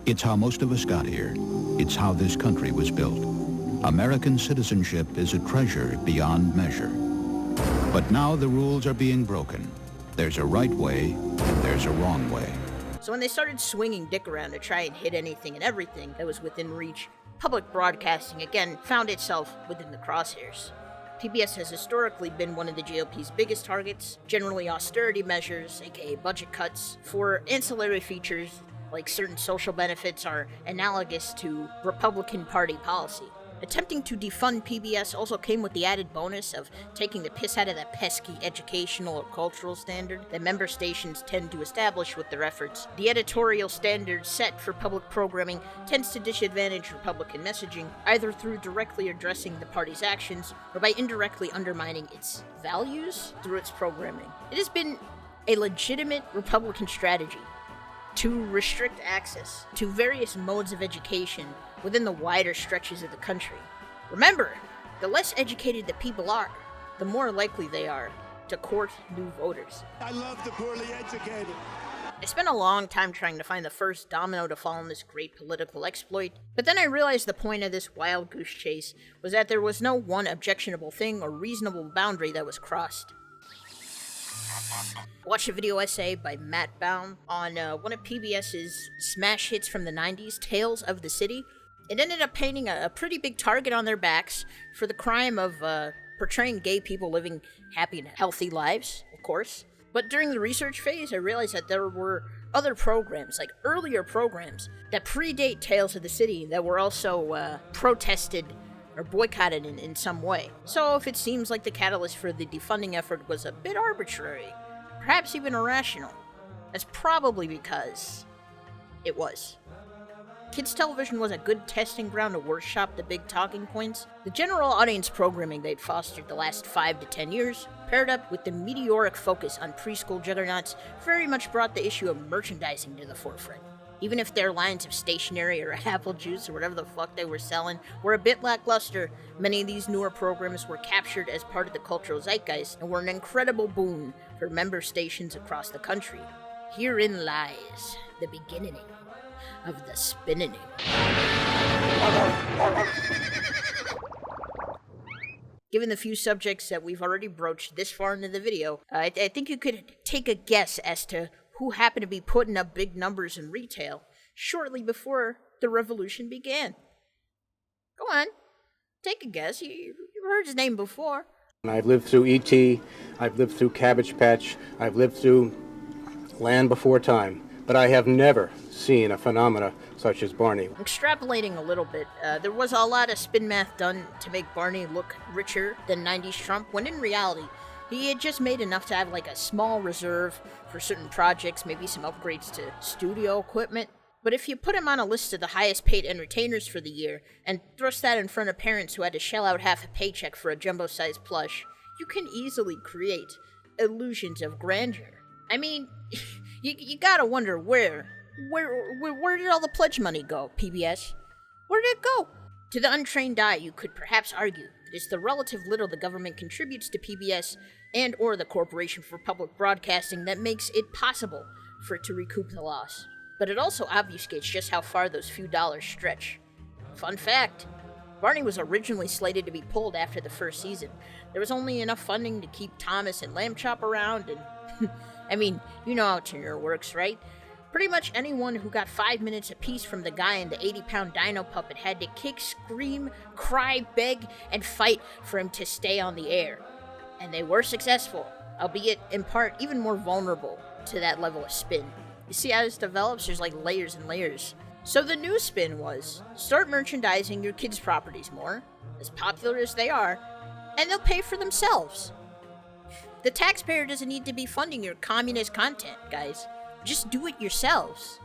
It's how most of us got here. It's how this country was built. American citizenship is a treasure beyond measure. But now the rules are being broken. There's a right way, and there's a wrong way. So when they started swinging dick around to try and hit anything and everything that was within reach, public broadcasting again found itself within the crosshairs. PBS has historically been one of the GOP's biggest targets, generally austerity measures, aka budget cuts, for ancillary features like certain social benefits are analogous to Republican Party policy. Attempting to defund PBS also came with the added bonus of taking the piss out of that pesky educational or cultural standard that member stations tend to establish with their efforts. The editorial standard set for public programming tends to disadvantage Republican messaging, either through directly addressing the party's actions or by indirectly undermining its values through its programming. It has been a legitimate Republican strategy to restrict access to various modes of education within the wider stretches of the country. Remember, the less educated the people are, the more likely they are to court new voters. I love the poorly educated. I spent a long time trying to find the first domino to fall in this great political exploit, but then I realized the point of this wild goose chase was that there was no one objectionable thing or reasonable boundary that was crossed. Watch a video essay by Matt Baum on one of PBS's smash hits from the 90s, Tales of the City. It ended up painting a pretty big target on their backs for the crime of portraying gay people living happy and healthy lives, of course. But during the research phase, I realized that there were other programs, like earlier programs, that predate Tales of the City that were also protested or boycotted in some way. So if it seems like the catalyst for the defunding effort was a bit arbitrary, perhaps even irrational, that's probably because it was. Kids television was a good testing ground to workshop the big talking points. The general audience programming they'd fostered the last 5 to 10 years, paired up with the meteoric focus on preschool juggernauts, very much brought the issue of merchandising to the forefront. Even if their lines of stationery or apple juice or whatever the fuck they were selling were a bit lackluster, many of these newer programs were captured as part of the cultural zeitgeist and were an incredible boon for member stations across the country. Herein lies the beginning of the spinning. Given the few subjects that we've already broached this far into the video, I think you could take a guess as to who happened to be putting up big numbers in retail shortly before the revolution began. Go on, take a guess. You've heard his name before. I've lived through E.T., I've lived through Cabbage Patch, I've lived through Land Before Time, but I have never seen a phenomena such as Barney. Extrapolating a little bit, there was a lot of spin math done to make Barney look richer than 90s Trump, when in reality, he had just made enough to have like a small reserve for certain projects, maybe some upgrades to studio equipment. But if you put him on a list of the highest paid entertainers for the year, and thrust that in front of parents who had to shell out half a paycheck for a jumbo-sized plush, you can easily create illusions of grandeur. I mean, you gotta wonder where did all the pledge money go, PBS? Where did it go? To the untrained eye, you could perhaps argue that it's the relative little the government contributes to PBS and or the Corporation for Public Broadcasting that makes it possible for it to recoup the loss. But it also obfuscates just how far those few dollars stretch. Fun fact, Barney was originally slated to be pulled after the first season. There was only enough funding to keep Thomas and Lamb Chop around, and I mean, you know how tenure works, right? Pretty much anyone who got 5 minutes apiece from the guy in the 80-pound dino puppet had to kick, scream, cry, beg, and fight for him to stay on the air. And they were successful, albeit in part even more vulnerable to that level of spin. You see how this develops? There's like layers and layers. So the new spin was, start merchandising your kids' properties more, as popular as they are, and they'll pay for themselves. The taxpayer doesn't need to be funding your communist content, guys. Just do it yourselves.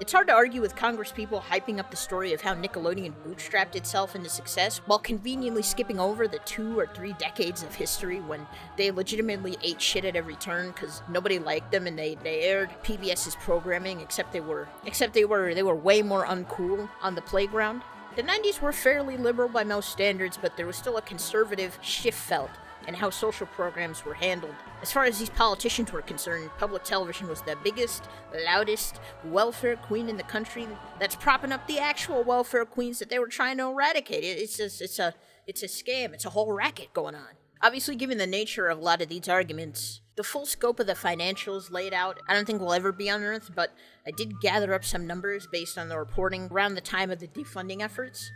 It's hard to argue with Congresspeople hyping up the story of how Nickelodeon bootstrapped itself into success while conveniently skipping over the 2 or 3 decades of history when they legitimately ate shit at every turn because nobody liked them and they aired PBS's programming except they were way more uncool on the playground. The 90s were fairly liberal by most standards, but there was still a conservative shift felt in how social programs were handled. As far as these politicians were concerned, public television was the biggest, loudest welfare queen in the country that's propping up the actual welfare queens that they were trying to eradicate. It's a scam. It's a whole racket going on. Obviously, given the nature of a lot of these arguments, the full scope of the financials laid out, I don't think will ever be unearthed, but I did gather up some numbers based on the reporting around the time of the defunding efforts.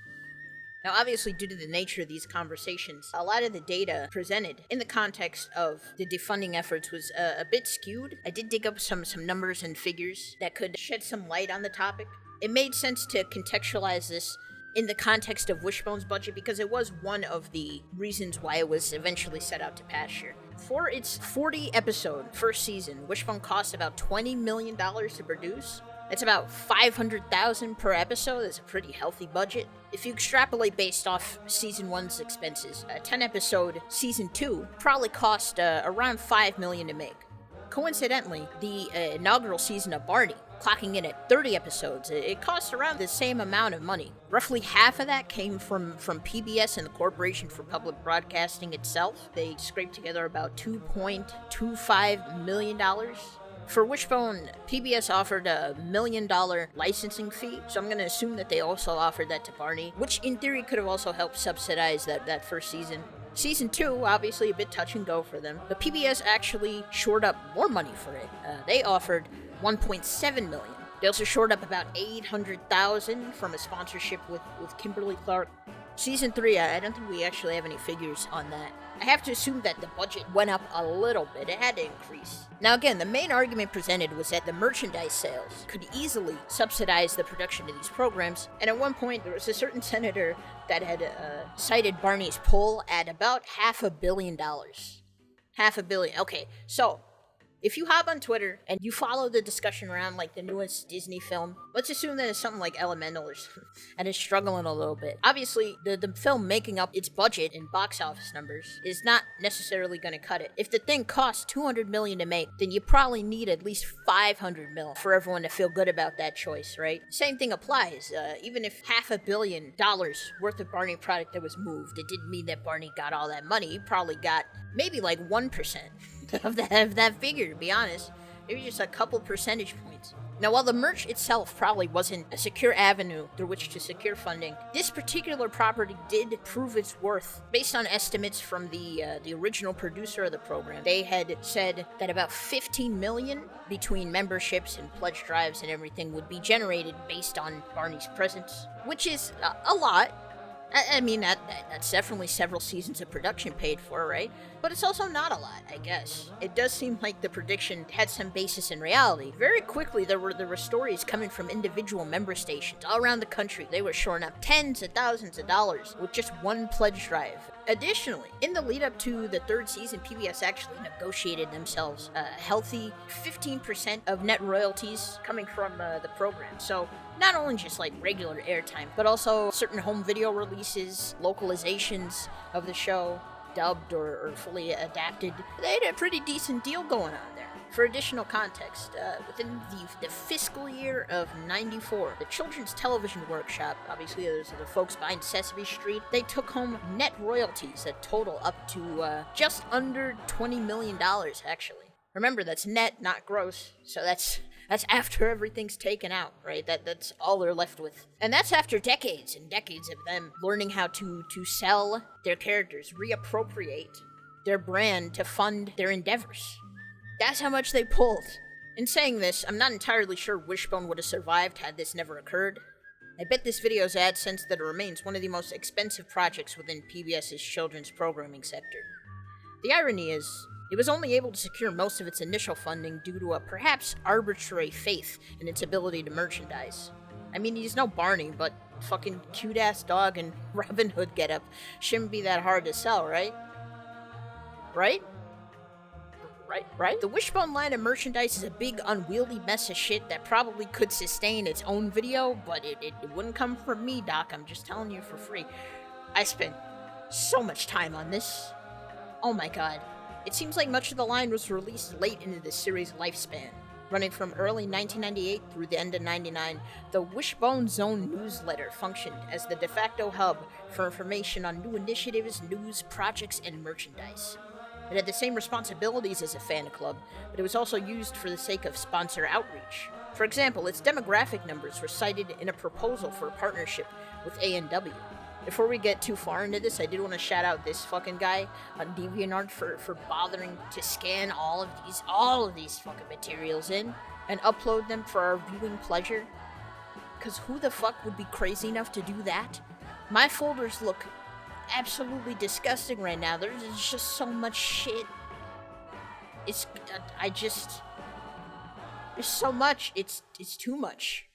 Now, obviously, due to the nature of these conversations, a lot of the data presented in the context of the defunding efforts was a bit skewed. I did dig up some numbers and figures that could shed some light on the topic. It made sense to contextualize this in the context of Wishbone's budget because it was one of the reasons why it was eventually set out to pasture. For its 40-episode first season, Wishbone cost about $20 million to produce. That's about $500,000 per episode. That's a pretty healthy budget. If you extrapolate based off season 1's expenses, a 10-episode season 2 probably cost around $5 million to make. Coincidentally, the inaugural season of Barney, clocking in at 30 episodes, it cost around the same amount of money. Roughly half of that came from PBS and the Corporation for Public Broadcasting itself. They scraped together about $2.25 million. For Wishbone, PBS offered a $1 million licensing fee, so I'm going to assume that they also offered that to Barney, which in theory could have also helped subsidize that first season. Season 2, obviously a bit touch and go for them, but PBS actually shored up more money for it. They offered $1.7 million. They also shored up about $800,000 from a sponsorship with Kimberly Clark. Season 3, I don't think we actually have any figures on that. I have to assume that the budget went up a little bit. It had to increase. Now again, the main argument presented was that the merchandise sales could easily subsidize the production of these programs, and at one point there was a certain senator that had cited Barney's pull at about $500 million. $500 million. Okay, so if you hop on Twitter and you follow the discussion around like the newest Disney film, let's assume that it's something like Elemental or something, and it's struggling a little bit. Obviously, the film making up its budget in box office numbers is not necessarily going to cut it. If the thing costs $200 million to make, then you probably need at least $500 million for everyone to feel good about that choice, right? Same thing applies. Even if $500 million worth of Barney product that was moved, it didn't mean that Barney got all that money. He probably got maybe like 1% of that figure, to be honest. Maybe just a couple percentage points. Now, while the merch itself probably wasn't a secure avenue through which to secure funding, this particular property did prove its worth. Based on estimates from the original producer of the program, they had said that about $15 million between memberships and pledge drives and everything would be generated based on Barney's presence, which is a lot. I mean, that's definitely several seasons of production paid for, right? But it's also not a lot, I guess. It does seem like the prediction had some basis in reality. Very quickly, there were stories coming from individual member stations all around the country. They were shoring up tens of thousands of dollars with just one pledge drive. Additionally, in the lead up to the third season, PBS actually negotiated themselves a healthy 15% of net royalties coming from the program. So not only just like regular airtime, but also certain home video releases, localizations of the show, dubbed or fully adapted. They had a pretty decent deal going on there. For additional context, within the fiscal year of '94, the Children's Television Workshop, obviously those are the folks behind Sesame Street, they took home net royalties that total up to just under $20 million, actually. Remember, that's net, not gross, so that's after everything's taken out, right? That's all they're left with. And that's after decades and decades of them learning how to sell their characters, reappropriate their brand to fund their endeavors. That's how much they pulled. In saying this, I'm not entirely sure Wishbone would have survived had this never occurred. I bet this video's AdSense that it remains one of the most expensive projects within PBS's children's programming sector. The irony is, it was only able to secure most of its initial funding due to a perhaps arbitrary faith in its ability to merchandise. I mean, he's no Barney, but fucking cute-ass dog and Robin Hood getup shouldn't be that hard to sell, right? Right? The Wishbone line of merchandise is a big, unwieldy mess of shit that probably could sustain its own video, but it wouldn't come from me, Doc. I'm just telling you for free. I spent so much time on this. Oh my god. It seems like much of the line was released late into the series' lifespan. Running from early 1998 through the end of '99, the Wishbone Zone newsletter functioned as the de facto hub for information on new initiatives, news, projects, and merchandise. It had the same responsibilities as a fan club, but it was also used for the sake of sponsor outreach. For example, its demographic numbers were cited in a proposal for a partnership with A&W. Before we get too far into this, I did want to shout out this fucking guy on DeviantArt for bothering to scan all of these fucking materials in and upload them for our viewing pleasure. Cause who the fuck would be crazy enough to do that? My folders look absolutely disgusting right now. There's just so much shit. There's so much. It's too much.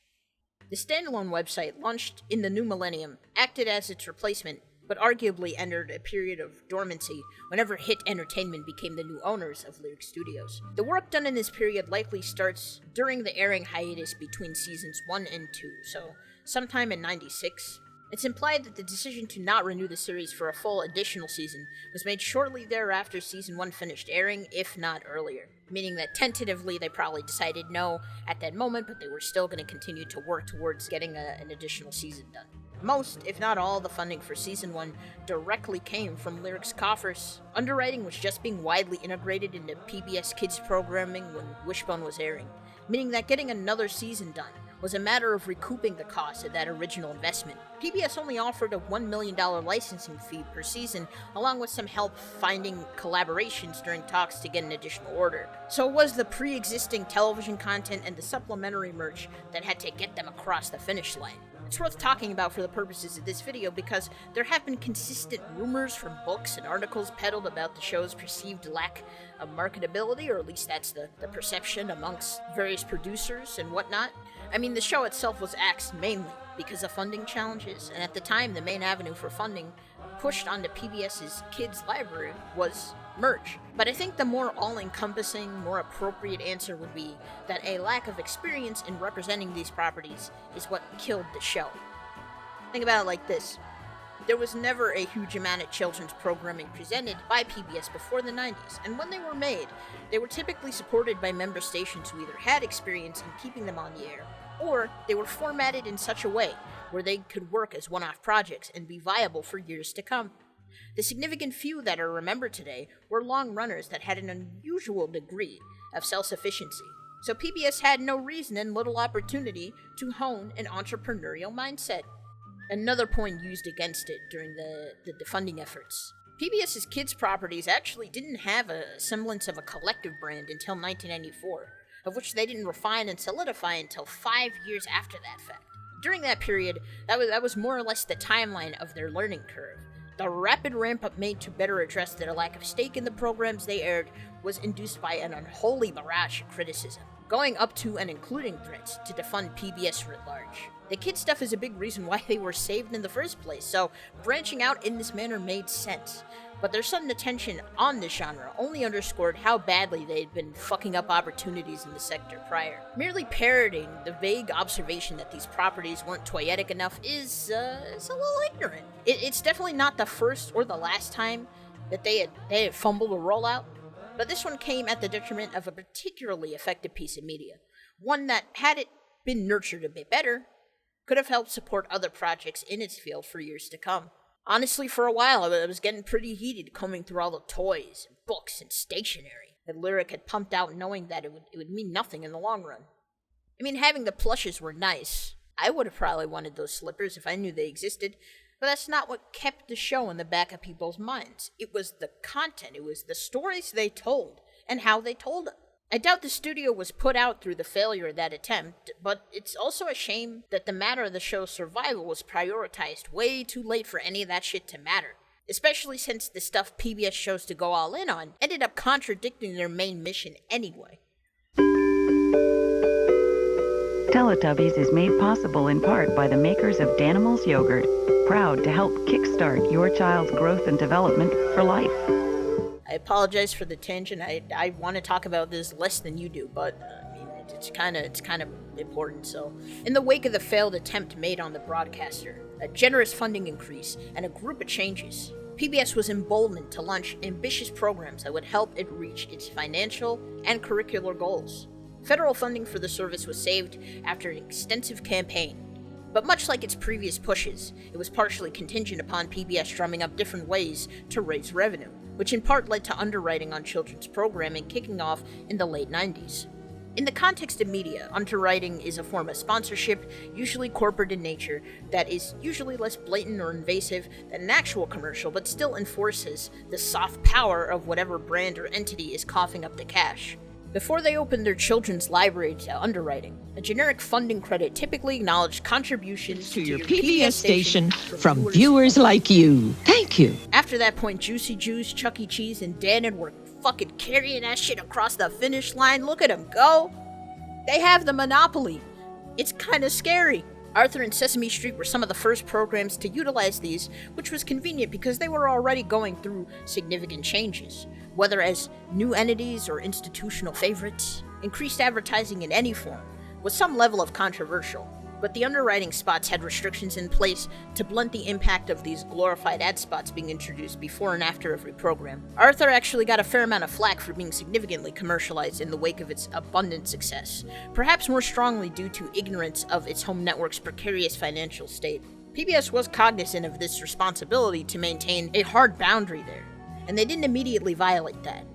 The standalone website, launched in the new millennium, acted as its replacement, but arguably entered a period of dormancy whenever Hit Entertainment became the new owners of Lyric Studios. The work done in this period likely starts during the airing hiatus between seasons 1 and 2, so sometime in '96. It's implied that the decision to not renew the series for a full additional season was made shortly thereafter season 1 finished airing, if not earlier. Meaning that tentatively they probably decided no at that moment, but they were still going to continue to work towards getting an additional season done. Most, if not all, the funding for season 1 directly came from Lyric's coffers. Underwriting was just being widely integrated into PBS Kids programming when Wishbone was airing, meaning that getting another season done was a matter of recouping the cost of that original investment. PBS only offered a $1 million licensing fee per season, along with some help finding collaborations during talks to get an additional order. So it was the pre-existing television content and the supplementary merch that had to get them across the finish line. It's worth talking about for the purposes of this video because there have been consistent rumors from books and articles peddled about the show's perceived lack of marketability, or at least that's the perception amongst various producers and whatnot. I mean, the show itself was axed mainly because of funding challenges, and at the time, the main avenue for funding pushed onto PBS's kids' library was merch. But I think the more all-encompassing, more appropriate answer would be that a lack of experience in representing these properties is what killed the show. Think about it like this. There was never a huge amount of children's programming presented by PBS before the 90s, and when they were made, they were typically supported by member stations who either had experience in keeping them on the air, or they were formatted in such a way where they could work as one-off projects and be viable for years to come. The significant few that are remembered today were long runners that had an unusual degree of self-sufficiency. So PBS had no reason and little opportunity to hone an entrepreneurial mindset. Another point used against it during the defunding efforts. PBS's kids' properties actually didn't have a semblance of a collective brand until 1994, of which they didn't refine and solidify until 5 years after that fact. During that period, that was more or less the timeline of their learning curve. The rapid ramp-up made to better address their lack of stake in the programs they aired was induced by an unholy barrage of criticism, going up to and including threats to defund PBS writ large. The kid stuff is a big reason why they were saved in the first place, so branching out in this manner made sense. But their sudden attention on this genre only underscored how badly they had been fucking up opportunities in the sector prior. Merely parroting the vague observation that these properties weren't toyetic enough is a little ignorant. It's definitely not the first or the last time that they had fumbled a rollout, but this one came at the detriment of a particularly effective piece of media, one that, had it been nurtured a bit better, could have helped support other projects in its field for years to come. Honestly, for a while, I was getting pretty heated combing through all the toys, and books, and stationery that Lyric had pumped out, knowing that it would mean nothing in the long run. I mean, having the plushes were nice. I would have probably wanted those slippers if I knew they existed, but that's not what kept the show in the back of people's minds. It was the content, it was the stories they told, and how they told them. I doubt the studio was put out through the failure of that attempt, but it's also a shame that the matter of the show's survival was prioritized way too late for any of that shit to matter. Especially since the stuff PBS chose to go all in on ended up contradicting their main mission anyway. Teletubbies is made possible in part by the makers of Danimals Yogurt, proud to help kickstart your child's growth and development for life. I apologize for the tangent. I want to talk about this less than you do, but I mean, it's kind of important. So, in the wake of the failed attempt made on the broadcaster, a generous funding increase, and a group of changes, PBS was emboldened to launch ambitious programs that would help it reach its financial and curricular goals. Federal funding for the service was saved after an extensive campaign. But much like its previous pushes, it was partially contingent upon PBS drumming up different ways to raise revenue, which in part led to underwriting on children's programming kicking off in the late 90s. In the context of media, underwriting is a form of sponsorship, usually corporate in nature, that is usually less blatant or invasive than an actual commercial, but still enforces the soft power of whatever brand or entity is coughing up the cash. Before they opened their children's library to underwriting, a generic funding credit typically acknowledged contributions to your PBS station from viewers like you. Thank you. After that point, Juicy Juice, Chuck E. Cheese, and Dannon were fucking carrying that shit across the finish line. Look at them go. They have the monopoly. It's kind of scary. Arthur and Sesame Street were some of the first programs to utilize these, which was convenient because they were already going through significant changes. Whether as new entities or institutional favorites, increased advertising in any form was some level of controversial, but the underwriting spots had restrictions in place to blunt the impact of these glorified ad spots being introduced before and after every program. Arthur actually got a fair amount of flack for being significantly commercialized in the wake of its abundant success, perhaps more strongly due to ignorance of its home network's precarious financial state. PBS was cognizant of this responsibility to maintain a hard boundary there, and they didn't immediately violate that.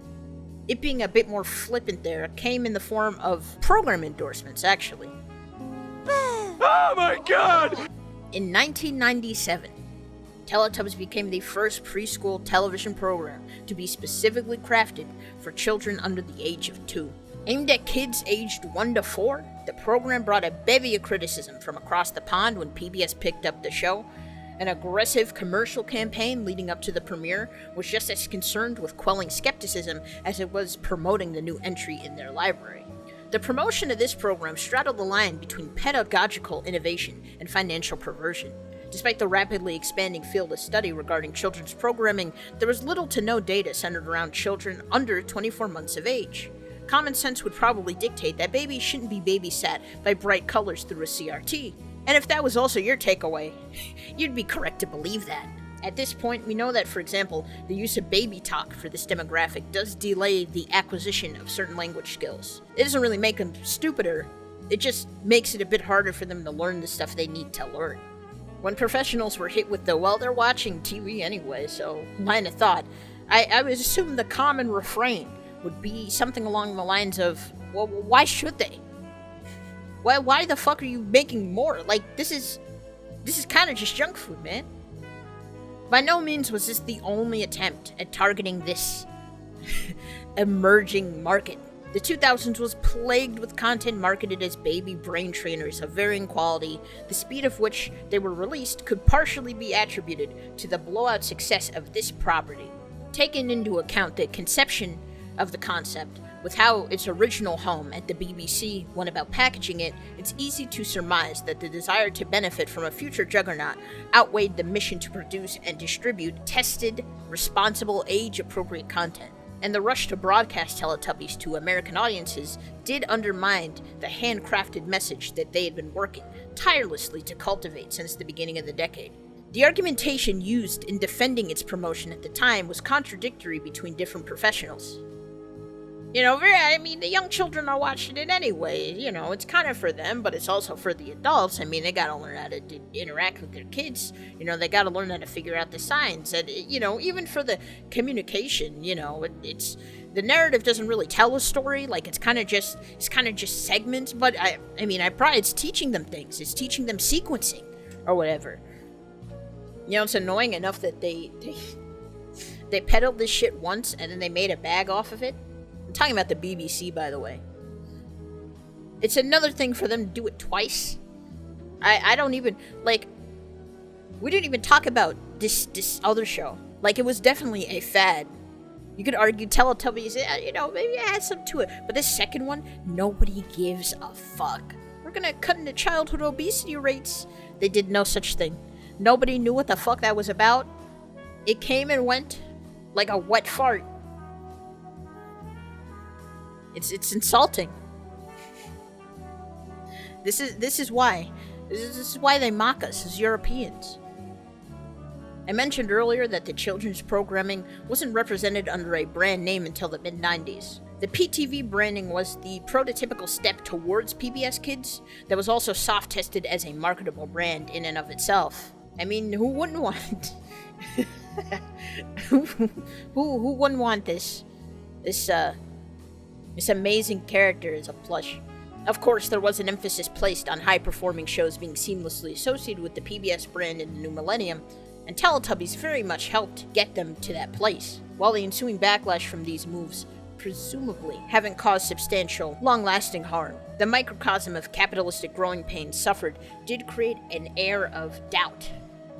It being a bit more flippant there came in the form of program endorsements, actually. Oh my god! In 1997, Teletubbies became the first preschool television program to be specifically crafted for children under the age of 2. Aimed at kids aged 1 to 4, the program brought a bevy of criticism from across the pond when PBS picked up the show. An aggressive commercial campaign leading up to the premiere was just as concerned with quelling skepticism as it was promoting the new entry in their library. The promotion of this program straddled the line between pedagogical innovation and financial perversion. Despite the rapidly expanding field of study regarding children's programming, there was little to no data centered around children under 24 months of age. Common sense would probably dictate that babies shouldn't be babysat by bright colors through a CRT. And if that was also your takeaway, you'd be correct to believe that. At this point, we know that, for example, the use of baby talk for this demographic does delay the acquisition of certain language skills. It doesn't really make them stupider, it just makes it a bit harder for them to learn the stuff they need to learn. When professionals were hit with the, well, they're watching TV anyway, so line of thought, I would assume the common refrain would be something along the lines of, why should they? Why the fuck are you making more? Like, this is kind of just junk food, man. By no means was this the only attempt at targeting this emerging market. The 2000s was plagued with content marketed as baby brain trainers of varying quality, the speed of which they were released could partially be attributed to the blowout success of this property. Taking into account the conception of the concept, with how its original home at the BBC went about packaging it, it's easy to surmise that the desire to benefit from a future juggernaut outweighed the mission to produce and distribute tested, responsible, age-appropriate content. And the rush to broadcast Teletubbies to American audiences did undermine the handcrafted message that they had been working tirelessly to cultivate since the beginning of the decade. The argumentation used in defending its promotion at the time was contradictory between different professionals. The young children are watching it anyway. It's kind of for them, but it's also for the adults. They gotta learn how to interact with their kids. They gotta learn how to figure out the signs. And, even for the communication, it's the narrative doesn't really tell a story. Like, it's kind of just segments. But, it's teaching them things. It's teaching them sequencing or whatever. It's annoying enough that they peddled this shit once and then they made a bag off of it. Talking about the BBC, by the way. It's another thing for them to do it twice. I don't even, we didn't even talk about this other show. It was definitely a fad. You could argue Teletubbies, maybe it had some to it. But this second one, nobody gives a fuck. We're gonna cut into childhood obesity rates. They did no such thing. Nobody knew what the fuck that was about. It came and went like a wet fart. It's insulting. This is why they mock us as Europeans. I mentioned earlier that the children's programming wasn't represented under a brand name until the mid-90s. The PTV branding was the prototypical step towards PBS Kids that was also soft-tested as a marketable brand in and of itself. Who wouldn't want who wouldn't want this amazing character as a plush? Of course, there was an emphasis placed on high-performing shows being seamlessly associated with the PBS brand in the new millennium, and Teletubbies very much helped get them to that place. While the ensuing backlash from these moves presumably haven't caused substantial, long-lasting harm, the microcosm of capitalistic growing pains suffered did create an air of doubt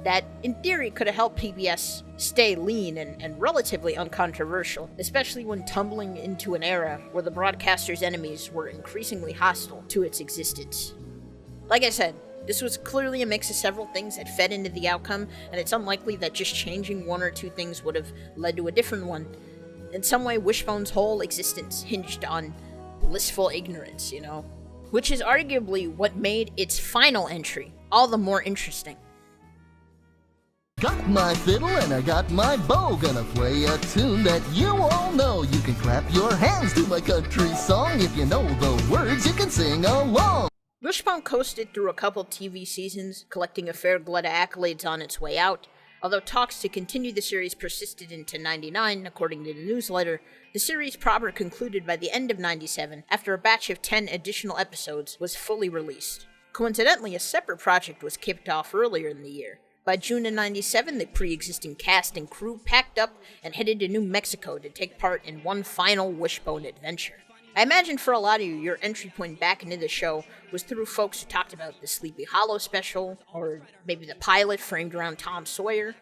that, in theory, could have helped PBS stay lean and relatively uncontroversial, especially when tumbling into an era where the broadcaster's enemies were increasingly hostile to its existence. Like I said, this was clearly a mix of several things that fed into the outcome, and it's unlikely that just changing one or two things would have led to a different one. In some way, Wishbone's whole existence hinged on blissful ignorance, which is arguably what made its final entry all the more interesting. Got my fiddle and I got my bow, gonna play a tune that you all know. You can clap your hands to my country song. If you know the words, you can sing along. Wishbone coasted through a couple TV seasons, collecting a fair glut of accolades on its way out. Although talks to continue the series persisted into '99, according to the newsletter, the series proper concluded by the end of '97 after a batch of 10 additional episodes was fully released. Coincidentally, a separate project was kicked off earlier in the year. By June of '97, the pre-existing cast and crew packed up and headed to New Mexico to take part in one final Wishbone adventure. I imagine for a lot of you, your entry point back into the show was through folks who talked about the Sleepy Hollow special, or maybe the pilot framed around Tom Sawyer.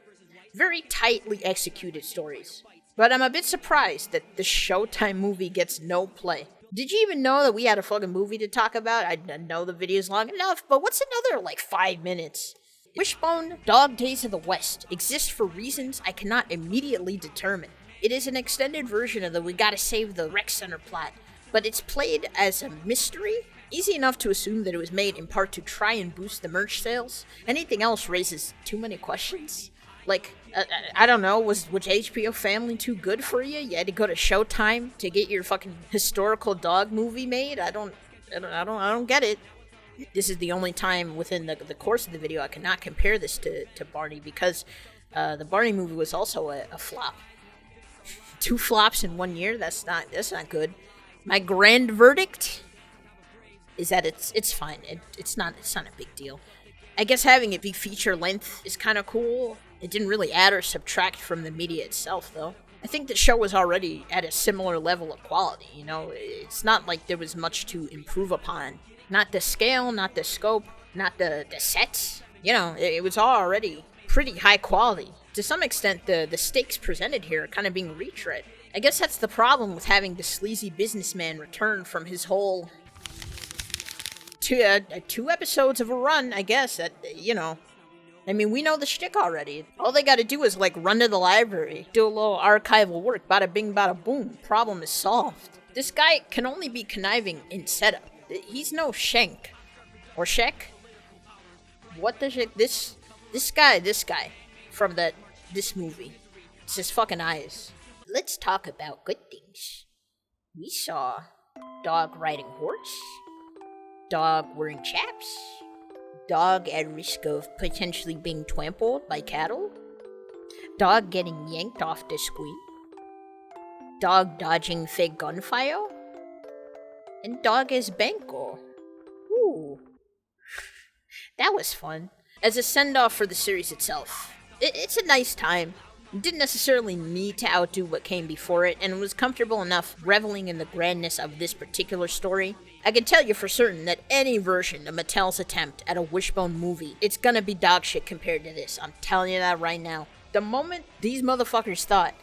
Very tightly executed stories. But I'm a bit surprised that the Showtime movie gets no play. Did you even know that we had a fucking movie to talk about? I know the video's long enough, but what's another, 5 minutes? Wishbone, Dog Days of the West, exists for reasons I cannot immediately determine. It is an extended version of the We Gotta Save the Rec Center plot, but it's played as a mystery. Easy enough to assume that it was made in part to try and boost the merch sales. Anything else raises too many questions. I don't know, was HBO Family too good for you? You had to go to Showtime to get your fucking historical dog movie made? I don't get it. This is the only time within the course of the video I cannot compare this to Barney, because the Barney movie was also a flop. 2 flops in 1 year, that's not good. My grand verdict is that it's fine. It's not a big deal. I guess having it be feature length is kind of cool. It didn't really add or subtract from the media itself, though. I think the show was already at a similar level of quality, you know? It's not like there was much to improve upon. Not the scale, not the scope, not the sets. You know, it was already pretty high quality. To some extent, the stakes presented here are kind of being retread. I guess that's the problem with having the sleazy businessman return from his whole... two episodes of a run, I guess, that, you know... I mean, we know the shtick already. All they gotta do is, like, run to the library, do a little archival work, bada bing, bada boom. Problem is solved. This guy can only be conniving in setup. He's no Shank. Or Shek? What the shit? This guy from this movie. It's his fucking eyes. Let's talk about good things. We saw dog riding horse, dog wearing chaps, dog at risk of potentially being trampled by cattle, dog getting yanked off the screen, dog dodging fake gunfire, and dog as banker. Ooh. That was fun. As a send-off for the series itself, it's a nice time. It didn't necessarily need to outdo what came before it, and was comfortable enough reveling in the grandness of this particular story. I can tell you for certain that any version of Mattel's attempt at a Wishbone movie, it's gonna be dog shit compared to this. I'm telling you that right now. The moment these motherfuckers thought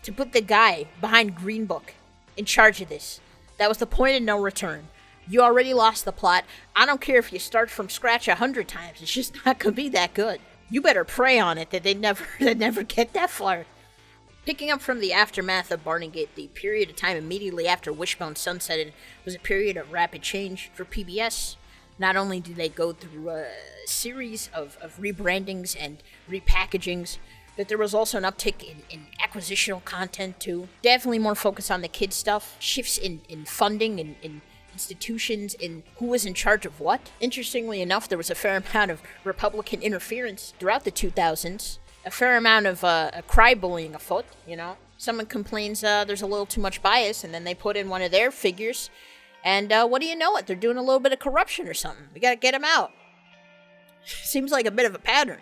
to put the guy behind Green Book in charge of this, that was the point of no return. You already lost the plot. I don't care if you start from scratch 100 times. It's just not gonna be that good. You better pray on it that they never get that far. Picking up from the aftermath of Barneygate, the period of time immediately after Wishbone sunsetted was a period of rapid change for PBS. Not only did they go through a series of rebrandings and repackagings, but there was also an uptick in acquisitional content too. Definitely more focus on the kid stuff. Shifts in funding and in institutions, in who was in charge of what. Interestingly enough, there was a fair amount of Republican interference throughout the 2000s. A fair amount of cry-bullying afoot, you know. Someone complains there's a little too much bias, and then they put in one of their figures, and what do you know it? They're doing a little bit of corruption or something. We gotta get them out. Seems like a bit of a pattern.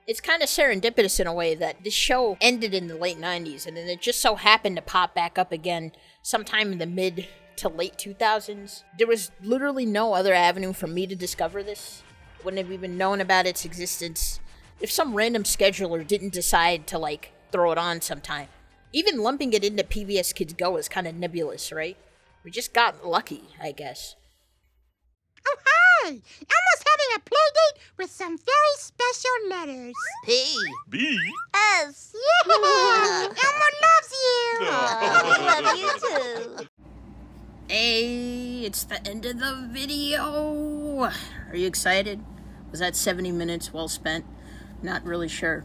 It's kind of serendipitous in a way that this show ended in the late 90s, and then it just so happened to pop back up again sometime in the mid to late 2000s. There was literally no other avenue for me to discover this. Wouldn't have even known about its existence if some random scheduler didn't decide to, like, throw it on sometime. Even lumping it into PBS Kids Go is kind of nebulous, right? We just got lucky, I guess. Oh, hi! Elmo's having a play date with some very special letters. P. B. S. Yeah! Elmo loves you! We love you too. Hey, it's the end of the video. Are you excited? Was that 70 minutes well spent? Not really sure.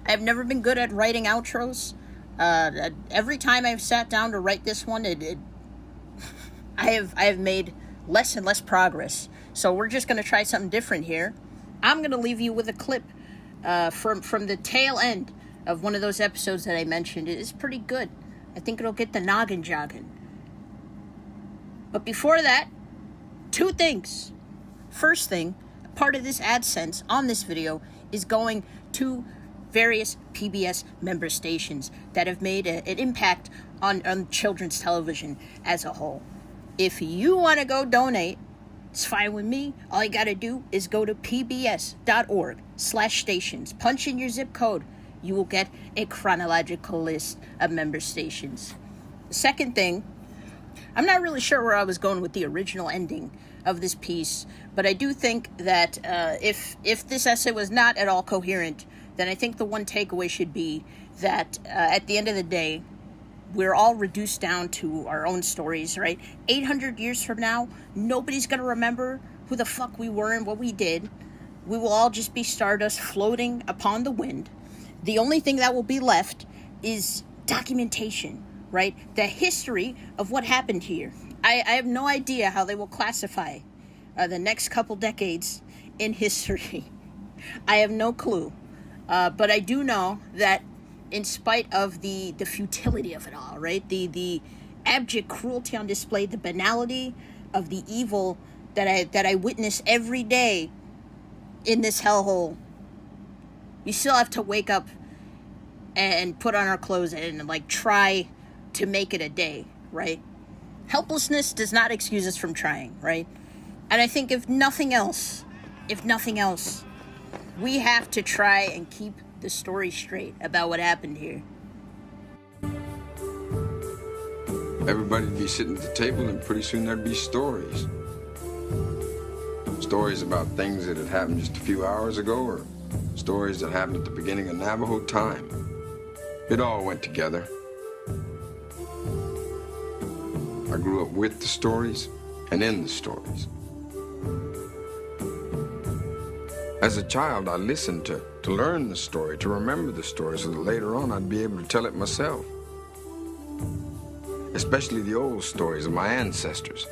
I have never been good at writing outros. Every time I've sat down to write this one, I have made less and less progress. So we're just going to try something different here. I'm going to leave you with a clip from the tail end of one of those episodes that I mentioned. It is pretty good. I think it'll get the noggin jogging. But before that, two things. First thing, part of this AdSense on this video is going to various PBS member stations that have made an impact on children's television as a whole. If you want to go donate, it's fine with me. All you got to do is go to pbs.org/stations. Punch in your zip code. You will get a chronological list of member stations. The second thing, I'm not really sure where I was going with the original ending of this piece, but I do think that if this essay was not at all coherent, then I think the one takeaway should be that at the end of the day, we're all reduced down to our own stories, right? 800 years from now, nobody's going to remember who the fuck we were and what we did. We will all just be stardust floating upon the wind. The only thing that will be left is documentation, right? The history of what happened here. I have no idea how they will classify the next couple decades in history. I have no clue. But I do know that in spite of the futility of it all, right? The abject cruelty on display, the banality of the evil that I witness every day in this hellhole. You still have to wake up and put on our clothes and like try to make it a day, right? Helplessness does not excuse us from trying, right? And I think if nothing else, we have to try and keep the story straight about what happened here. Everybody'd be sitting at the table and pretty soon there'd be stories. Stories about things that had happened just a few hours ago, or stories that happened at the beginning of Navajo time. It all went together. I grew up with the stories and in the stories. As a child, I listened to learn the story, to remember the story, so that later on I'd be able to tell it myself. Especially the old stories of my ancestors.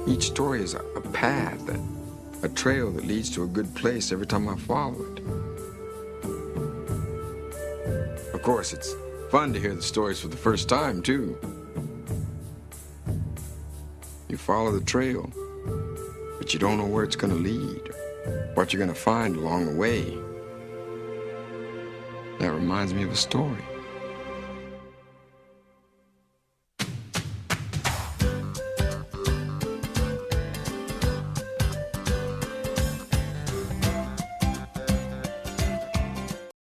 Each story is a path, a trail that leads to a good place every time I follow it. Of course, it's fun to hear the stories for the first time, too. You follow the trail, but you don't know where it's going to lead, or what you're going to find along the way. That reminds me of a story.